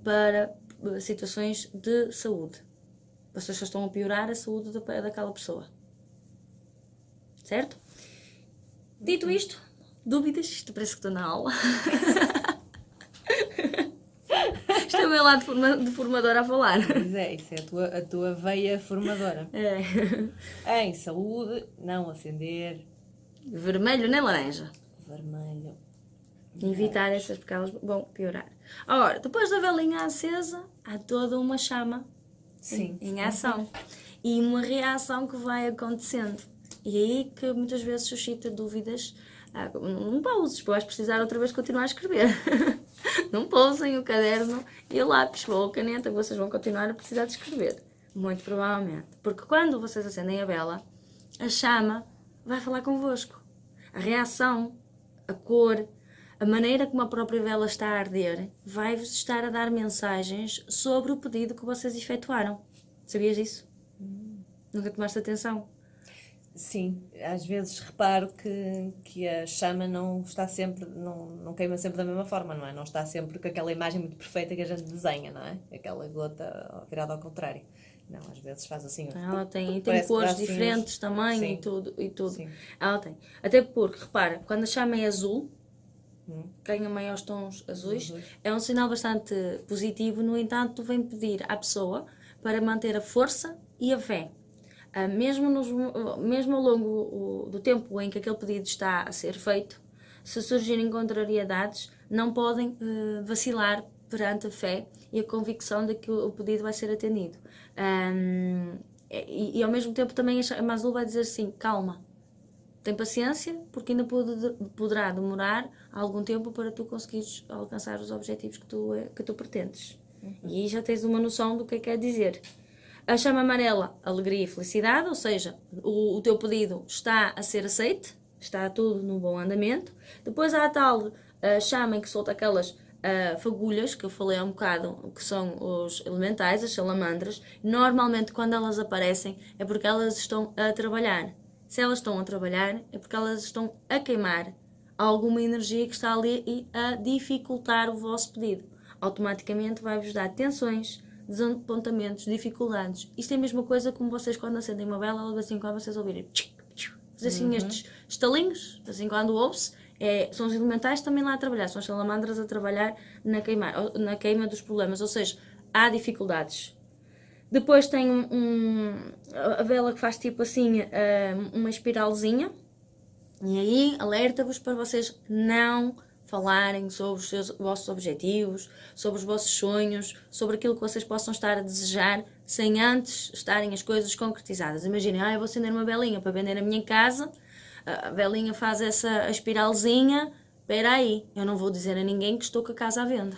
para situações de saúde. Vocês só estão a piorar a saúde daquela pessoa. Certo? Dito isto, dúvidas? Isto parece que estou na aula. Isto é o meu lado de formadora a falar. Pois é, isso é a tua veia formadora. É. Em saúde, não acender. Vermelho nem laranja. Vermelho. Evitar essas porque elas vão piorar. Agora, depois da velinha acesa, há toda uma chama. Sim. Em ação. E uma reação que vai acontecendo. E aí que muitas vezes suscita dúvidas. Não pauses, vais precisar outra vez continuar a escrever. Não pousem o caderno e o lápis ou a caneta, que vocês vão continuar a precisar de escrever. Muito provavelmente. Porque quando vocês acendem a vela, a chama vai falar convosco. A reação, a cor, a maneira como a própria vela está a arder vai-vos estar a dar mensagens sobre o pedido que vocês efetuaram. Sabias disso? Nunca tomaste atenção? Sim, às vezes reparo que a chama não está sempre, não queima sempre da mesma forma, não é? Não está sempre com aquela imagem muito perfeita que a gente desenha, não é? Aquela gota virada ao contrário. Não, às vezes faz assim. Ela tem cores diferentes também. Sim. e tudo. Sim. Ela tem. Até porque, repara, quando a chama é azul, ganha maiores tons azuis, é um sinal bastante positivo. No entanto, vem pedir à pessoa para manter a força e a fé. Mesmo ao longo do tempo em que aquele pedido está a ser feito, se surgirem contrariedades, não podem vacilar perante a fé e a convicção de que o pedido vai ser atendido. E ao mesmo tempo também a chama azul vai dizer assim, calma, tem paciência, porque ainda poderá demorar algum tempo para tu conseguires alcançar os objetivos que tu pretendes. E aí já tens uma noção do que quer dizer. A chama amarela, alegria e felicidade, ou seja, o teu pedido está a ser aceite, está tudo no bom andamento. Depois há a tal chama em que solta aquelas fagulhas, que eu falei há um bocado, que são os elementais, as salamandras. Normalmente quando elas aparecem é porque elas estão a trabalhar. Se elas estão a trabalhar é porque elas estão a queimar alguma energia que está ali e a dificultar o vosso pedido. Automaticamente vai-vos dar tensões, desapontamentos, dificuldades. Isto é a mesma coisa como vocês quando acendem uma vela, de vez em quando vocês ouvirem fazer assim estes estalinhos, de vez em quando ouve-se, são os elementais também lá a trabalhar, são as salamandras a trabalhar na queima dos problemas, ou seja, há dificuldades. Depois tem a vela que faz tipo assim, uma espiralzinha. E aí alerta-vos para vocês não falarem sobre os vossos objetivos, sobre os vossos sonhos, sobre aquilo que vocês possam estar a desejar, sem antes estarem as coisas concretizadas. Imaginem, eu vou acender uma velinha para vender na minha casa, a velinha faz essa espiralzinha, espera aí, eu não vou dizer a ninguém que estou com a casa à venda,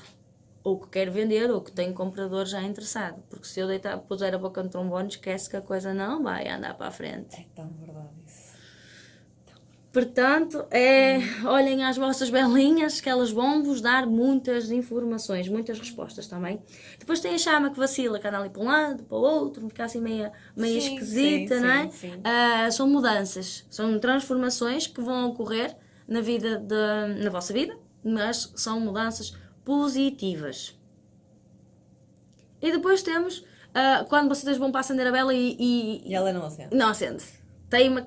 ou que quero vender, ou que tenho comprador já interessado, porque se eu puser a boca no trombone, esquece que a coisa não vai andar para a frente. É tão verdade isso. Portanto, olhem às vossas velinhas, que elas vão vos dar muitas informações, muitas respostas também. Depois tem a chama que vacila, que anda ali para um lado, para o outro, fica assim meio esquisita, não é? Sim. São mudanças, são transformações que vão ocorrer na vossa vida, mas são mudanças positivas. E depois temos, quando vocês vão para acender a vela e ela não acende. Não acende. Teima,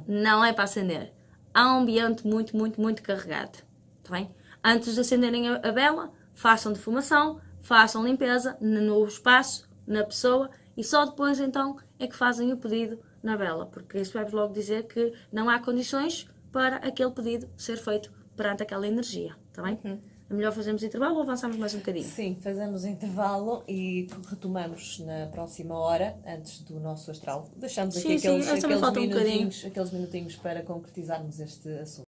não é para acender. Há um ambiente muito, muito, muito carregado. Tá bem? Antes de acenderem a vela, façam defumação, façam limpeza no espaço, na pessoa, e só depois então é que fazem o pedido na vela, porque isso vai-vos logo dizer que não há condições para aquele pedido ser feito perante aquela energia. Tá bem? É melhor fazermos intervalo ou avançamos mais um bocadinho? Sim, fazemos intervalo e retomamos na próxima hora, antes do nosso astral. Deixamos aqui aqueles minutinhos para concretizarmos este assunto.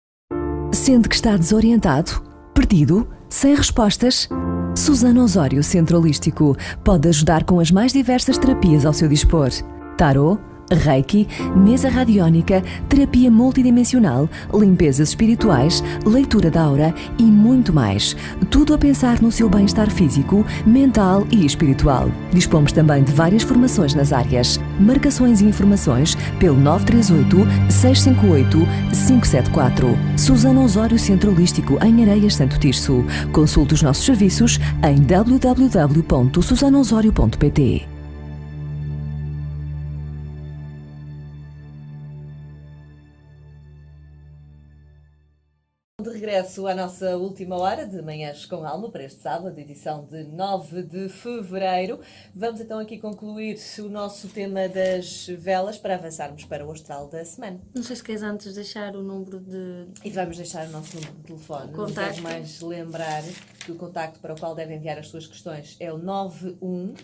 Sente que está desorientado, perdido, sem respostas? Susana Osório, Centro Holístico, pode ajudar com as mais diversas terapias ao seu dispor. Tarô, Reiki, mesa radiónica, terapia multidimensional, limpezas espirituais, leitura da aura e muito mais. Tudo a pensar no seu bem-estar físico, mental e espiritual. Dispomos também de várias formações nas áreas. Marcações e informações pelo 938-658-574. Susana Osório, Centro Holístico, em Areias, Santo Tirso. Consulte os nossos serviços em www.susanaosório.pt. De regresso à nossa última hora de Manhãs com Alma para este sábado, edição de 9 de fevereiro. Vamos então aqui concluir o nosso tema das velas para avançarmos para o astral da semana. Não sei se queres antes deixar o número de... E vamos deixar o nosso número de telefone. Contacto. Não quero mais lembrar que o contacto para o qual devem enviar as suas questões é o 91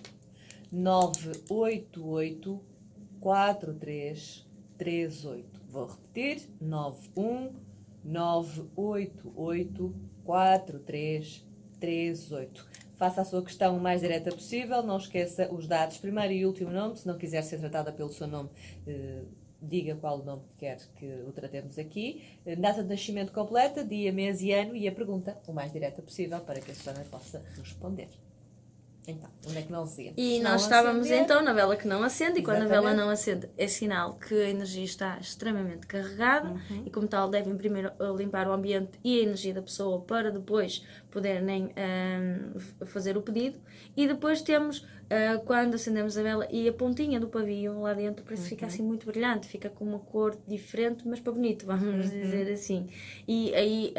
988 4338. Vou repetir, 91 988-4338. Faça a sua questão o mais direta possível, não esqueça os dados, primeiro e último nome. Se não quiser ser tratada pelo seu nome, diga qual o nome que quer que o tratemos aqui. Data de nascimento completa, dia, mês e ano, e a pergunta o mais direta possível para que a Susana possa responder. Então, onde é que nós íamos? E nós estávamos então na vela que não acende, e quando a vela não acende é sinal que a energia está extremamente carregada, e como tal devem primeiro limpar o ambiente e a energia da pessoa para depois poderem fazer o pedido. E depois temos, quando acendemos a vela e a pontinha do pavio lá dentro, parece que fica assim muito brilhante, fica com uma cor diferente, mas para bonito, vamos dizer assim. E aí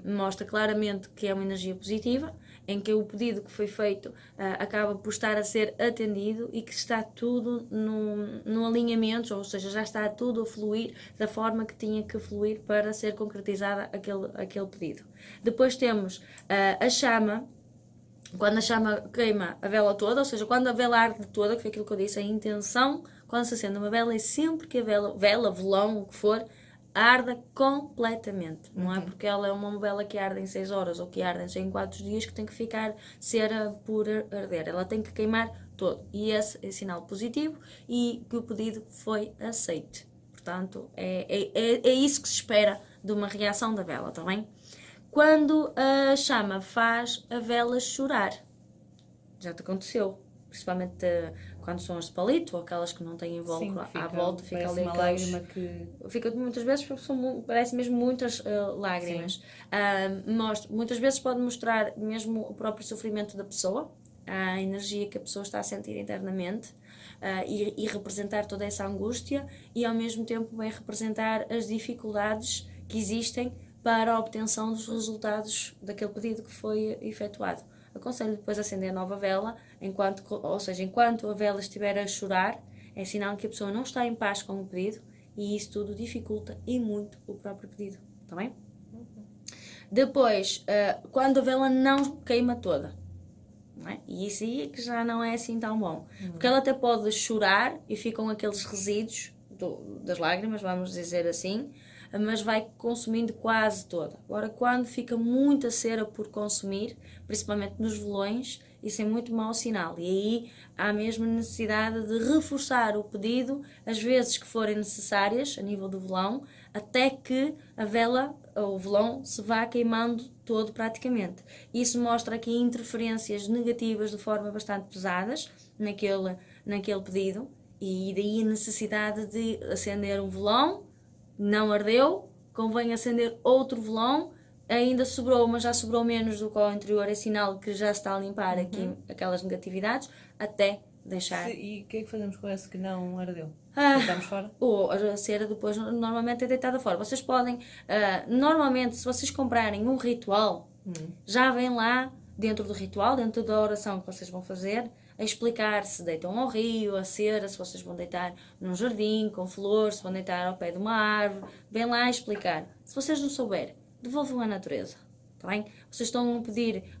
mostra claramente que é uma energia positiva, em que o pedido que foi feito acaba por estar a ser atendido e que está tudo no alinhamento, ou seja, já está tudo a fluir da forma que tinha que fluir para ser concretizada aquele pedido. Depois temos a chama. Quando a chama queima a vela toda, ou seja, quando a vela arde toda, que foi aquilo que eu disse, a intenção, quando se acende uma vela, é sempre que a vela, velão, o que for, arda completamente. Não é porque ela é uma vela que arde em 6 horas ou que arde em 4 dias que tem que ficar cera por arder. Ela tem que queimar todo. E esse é sinal positivo e que o pedido foi aceito. Portanto, é isso que se espera de uma reação da vela, está bem? Quando a chama faz a vela chorar, já te aconteceu, principalmente quando são as de palito ou aquelas que não têm invólucro à volta, fica ali uma lágrima que... Fica muitas vezes, parece mesmo muitas lágrimas. Muitas vezes pode mostrar mesmo o próprio sofrimento da pessoa, a energia que a pessoa está a sentir internamente, e representar toda essa angústia, e ao mesmo tempo vai representar as dificuldades que existem para a obtenção dos resultados daquele pedido que foi efetuado. aconselho depois a acender a nova vela, enquanto a vela estiver a chorar, é sinal que a pessoa não está em paz com o pedido, e isso tudo dificulta e muito o próprio pedido, está bem? Depois, quando a vela não queima toda, não é? E isso aí é que já não é assim tão bom, porque ela até pode chorar e ficam aqueles resíduos das lágrimas, vamos dizer assim, mas vai consumindo quase toda. Agora, quando fica muita cera por consumir, principalmente nos velões, isso é muito mau sinal. E aí há mesmo necessidade de reforçar o pedido, as vezes que forem necessárias, a nível do velão, até que a vela, ou o velão, se vá queimando todo praticamente. Isso mostra aqui interferências negativas de forma bastante pesadas naquele pedido, e daí a necessidade de acender um velão. Não ardeu, convém acender outro velão, ainda sobrou, mas já sobrou menos do que ao anterior, é sinal que já está a limpar aqui aquelas negatividades, até deixar. E o que é que fazemos com esse que não ardeu? Deitamos fora? Ou a cera depois normalmente é deitada fora. Vocês podem, normalmente, se vocês comprarem um ritual, já vem lá dentro do ritual, dentro da oração que vocês vão fazer, a explicar se deitam ao rio, a cera, se vocês vão deitar num jardim com flores, se vão deitar ao pé de uma árvore, vem lá explicar. Se vocês não souberem, devolvam à natureza, tá bem? Vocês estão a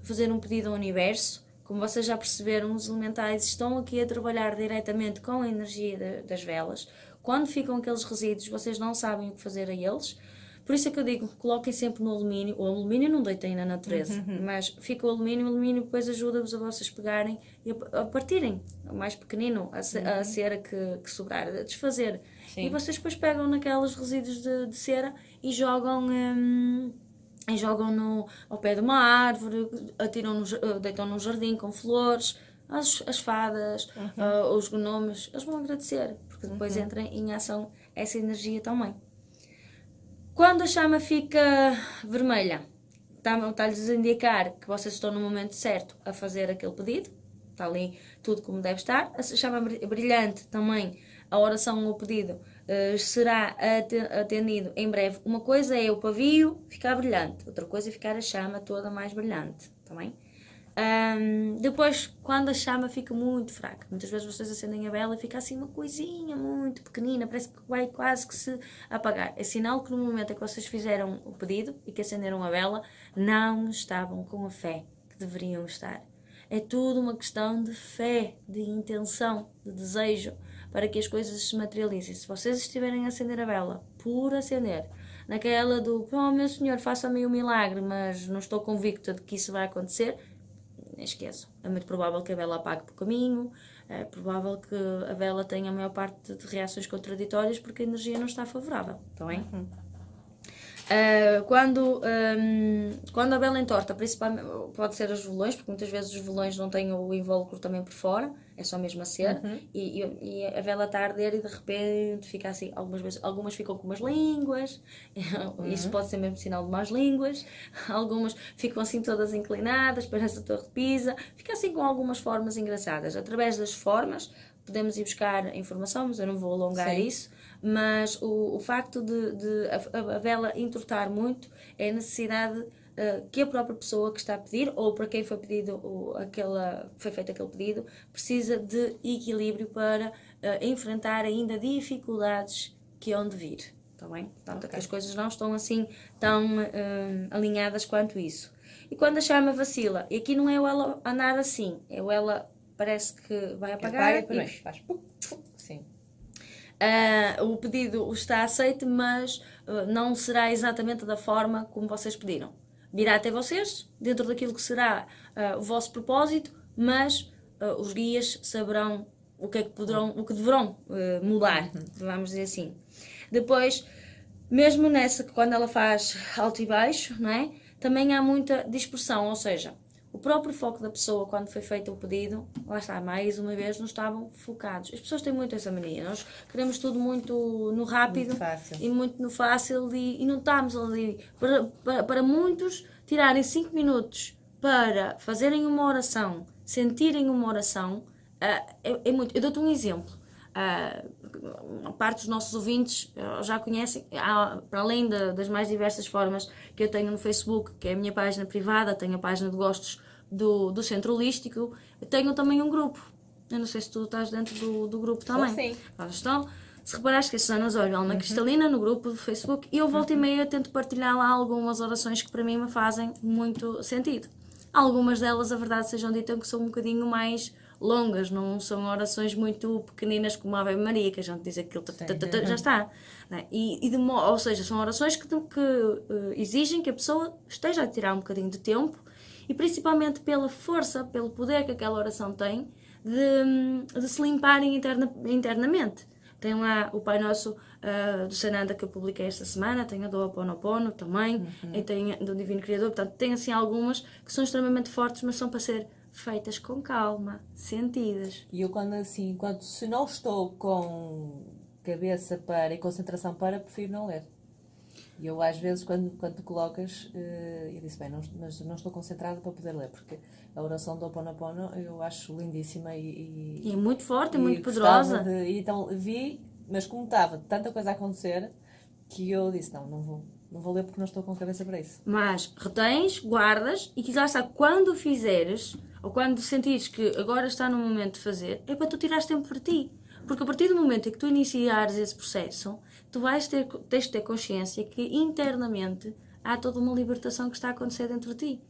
fazer um pedido ao universo, como vocês já perceberam, os elementais estão aqui a trabalhar diretamente com a energia das velas. Quando ficam aqueles resíduos, vocês não sabem o que fazer a eles. Por isso é que eu digo, coloquem sempre no alumínio. O alumínio não deitem na natureza, mas fica o alumínio depois ajuda-vos a vocês pegarem e a partirem o mais pequenino, a cera que sobrar, a desfazer. Sim. E vocês depois pegam naqueles resíduos de cera e jogam ao pé de uma árvore, deitam num jardim com flores. As fadas, os gnomos, eles vão agradecer, porque depois entra em ação essa energia também. Quando a chama fica vermelha, está-lhes a indicar que vocês estão no momento certo a fazer aquele pedido, está ali tudo como deve estar. A chama brilhante também, a oração ou o pedido será atendido em breve. Uma coisa é o pavio ficar brilhante, outra coisa é ficar a chama toda mais brilhante, está bem? Depois, quando a chama fica muito fraca, muitas vezes vocês acendem a vela e fica assim uma coisinha muito pequenina, parece que vai quase que se apagar. É sinal que no momento em que vocês fizeram o pedido e que acenderam a vela, não estavam com a fé que deveriam estar. É tudo uma questão de fé, de intenção, de desejo, para que as coisas se materializem. Se vocês estiverem a acender a vela por acender, naquela do, oh meu Senhor, faça-me um milagre, mas não estou convicta de que isso vai acontecer, esqueçam. É muito provável que a vela apague pelo caminho, é provável que a vela tenha a maior parte de reações contraditórias porque a energia não está favorável, está bem? Quando a vela entorta, principalmente, pode ser os velões, porque muitas vezes os velões não têm o invólucro também por fora, é só mesmo a cera, e a vela está a arder e de repente fica assim, algumas ficam com umas línguas, isso pode ser mesmo sinal de más línguas, algumas ficam assim todas inclinadas, parece a Torre de Pisa, fica assim com algumas formas engraçadas. Através das formas podemos ir buscar informação, mas eu não vou alongar isso. Mas o facto de a vela entortar muito é a necessidade que a própria pessoa que está a pedir, ou para quem foi pedido foi feito aquele pedido, precisa de equilíbrio para enfrentar ainda dificuldades que hão de vir. Está bem? Portanto, as coisas não estão assim tão alinhadas quanto isso. E quando a chama vacila, e aqui não é o ela andar assim, é o ela parece que vai apagar e faz sim. O pedido está aceito, mas não será exatamente da forma como vocês pediram. Virá até vocês, dentro daquilo que será o vosso propósito, mas os guias saberão o que deverão mudar, vamos dizer assim. Depois, mesmo nessa, quando ela faz alto e baixo, não é? Também há muita dispersão, ou seja, o próprio foco da pessoa, quando foi feito o pedido, lá está, mais uma vez, não estavam focados. As pessoas têm muito essa mania. Nós queremos tudo muito no rápido e muito no fácil e não estamos ali. Para muitos, tirarem 5 minutos para fazerem uma oração, sentirem uma oração, é muito. Eu dou-te um exemplo. A parte dos nossos ouvintes já conhecem, para além das mais diversas formas que eu tenho no Facebook, que é a minha página privada, tenho a página de gostos do Centro Holístico, tenho também um grupo. Eu não sei se tu estás dentro do grupo também. Sim. Então, se reparares que é Susana Osório, Alma Cristalina, no grupo do Facebook, e eu volta e meia tento partilhar lá algumas orações que para mim me fazem muito sentido. Algumas delas, a verdade sejam ditas, que são um bocadinho mais longas, não são orações muito pequeninas como a Ave Maria, que a gente diz aquilo, já está. Ou seja, são orações que exigem que a pessoa esteja a tirar um bocadinho de tempo, e principalmente pela força, pelo poder que aquela oração tem, de se limparem internamente. Tem lá o Pai Nosso do Sananda que eu publiquei esta semana, tem a do Ho'oponopono também, e tem do Divino Criador. Portanto, tem assim algumas que são extremamente fortes, mas são para ser feitas com calma, sentidas. E eu se não estou com cabeça e concentração prefiro não ler. E eu às vezes quando tu colocas, eu disse, mas não estou concentrada para poder ler, porque a oração do Ho'oponopono eu acho lindíssima e é muito forte, é muito poderosa. Então vi, mas como estava tanta coisa a acontecer, que eu disse, não vou ler porque não estou com cabeça para isso. Mas retens, guardas, e que lá está, quando fizeres, ou quando sentires que agora está no momento de fazer, é para tu tirares tempo para ti. Porque a partir do momento em que tu iniciares esse processo, tu tens de ter consciência que internamente há toda uma libertação que está a acontecer dentro de ti.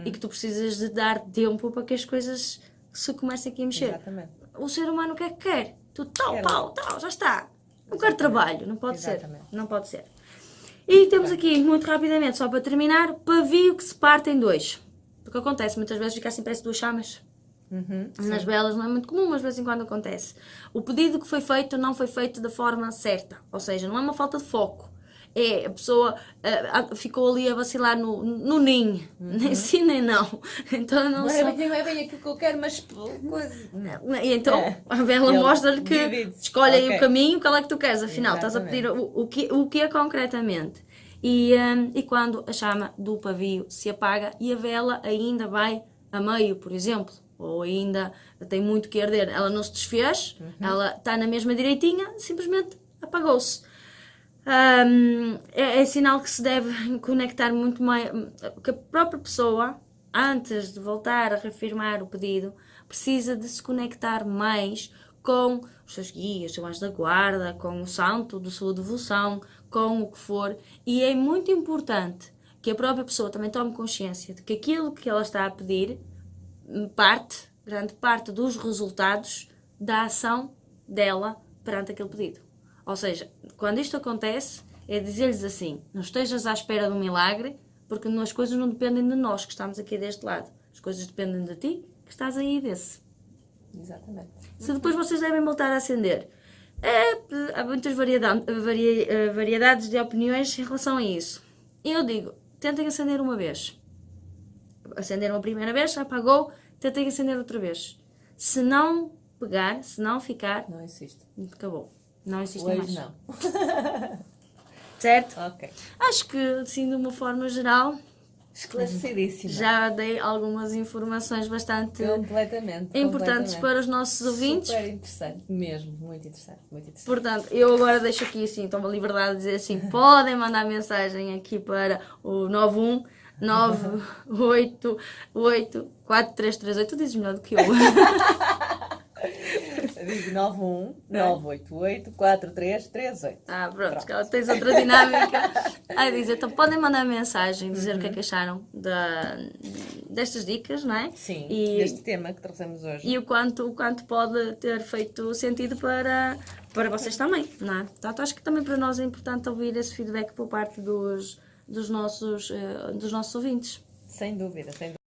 E que tu precisas de dar tempo para que as coisas se comecem aqui a mexer. Exatamente. O ser humano o que é que quer? Tu tal, já está. Não quero trabalho, não pode Exatamente. ser. Não pode ser. E temos aqui, muito rapidamente, só para terminar, pavio que se parte em dois. Porque acontece, muitas vezes fica assim, parece duas chamas. Nas velas não é muito comum, mas de vez em quando acontece. O pedido que foi feito não foi feito da forma certa, ou seja, não é uma falta de foco. É, a pessoa ficou ali a vacilar no ninho, nem sim nem não. Então não é bem aquilo que eu quero, mas E então a vela mostra-lhe que escolhe aí o caminho, qual é que tu queres, afinal estás a pedir o que é concretamente. E quando a chama do pavio se apaga e a vela ainda vai a meio, por exemplo, ou ainda tem muito que arder, ela não se desfez, ela está na mesma direitinha, simplesmente apagou-se. É sinal que se deve conectar muito mais, que a própria pessoa, antes de voltar a reafirmar o pedido, precisa de se conectar mais com os seus guias, seu anjo da guarda, com o santo da sua devoção, com o que for, e é muito importante que a própria pessoa também tome consciência de que aquilo que ela está a pedir grande parte dos resultados da ação dela perante aquele pedido. Ou seja, quando isto acontece, é dizer-lhes assim, não estejas à espera de um milagre, porque as coisas não dependem de nós que estamos aqui deste lado. As coisas dependem de ti, que estás aí desse. Exatamente. Se depois vocês devem voltar a acender. Há muitas variedades de opiniões em relação a isso. Eu digo, tentem acender uma vez. Acenderam a primeira vez, apagou, tentem acender outra vez. Se não pegar, se não ficar... Não insiste. Acabou. Não existe Hoje mais. não. Certo? Ok. Acho que, assim, de uma forma geral, Esclarecidíssima. já dei algumas informações bastante Completamente importantes para os nossos ouvintes. Super interessante, mesmo. Muito interessante, muito interessante. Portanto, eu agora deixo aqui, assim, tomo a liberdade de dizer assim, podem mandar mensagem aqui para o 91 988 4338. Tu dizes melhor do que eu. Digo 91 988 4338. Pronto. Tens outra dinâmica. Aí diz, então podem mandar mensagem, dizer o que é que acharam destas dicas, não é? Sim, e deste tema que trouxemos hoje. E o quanto pode ter feito sentido para vocês também, não é? Portanto, acho que também para nós é importante ouvir esse feedback por parte dos nossos ouvintes. Sem dúvida, sem dúvida.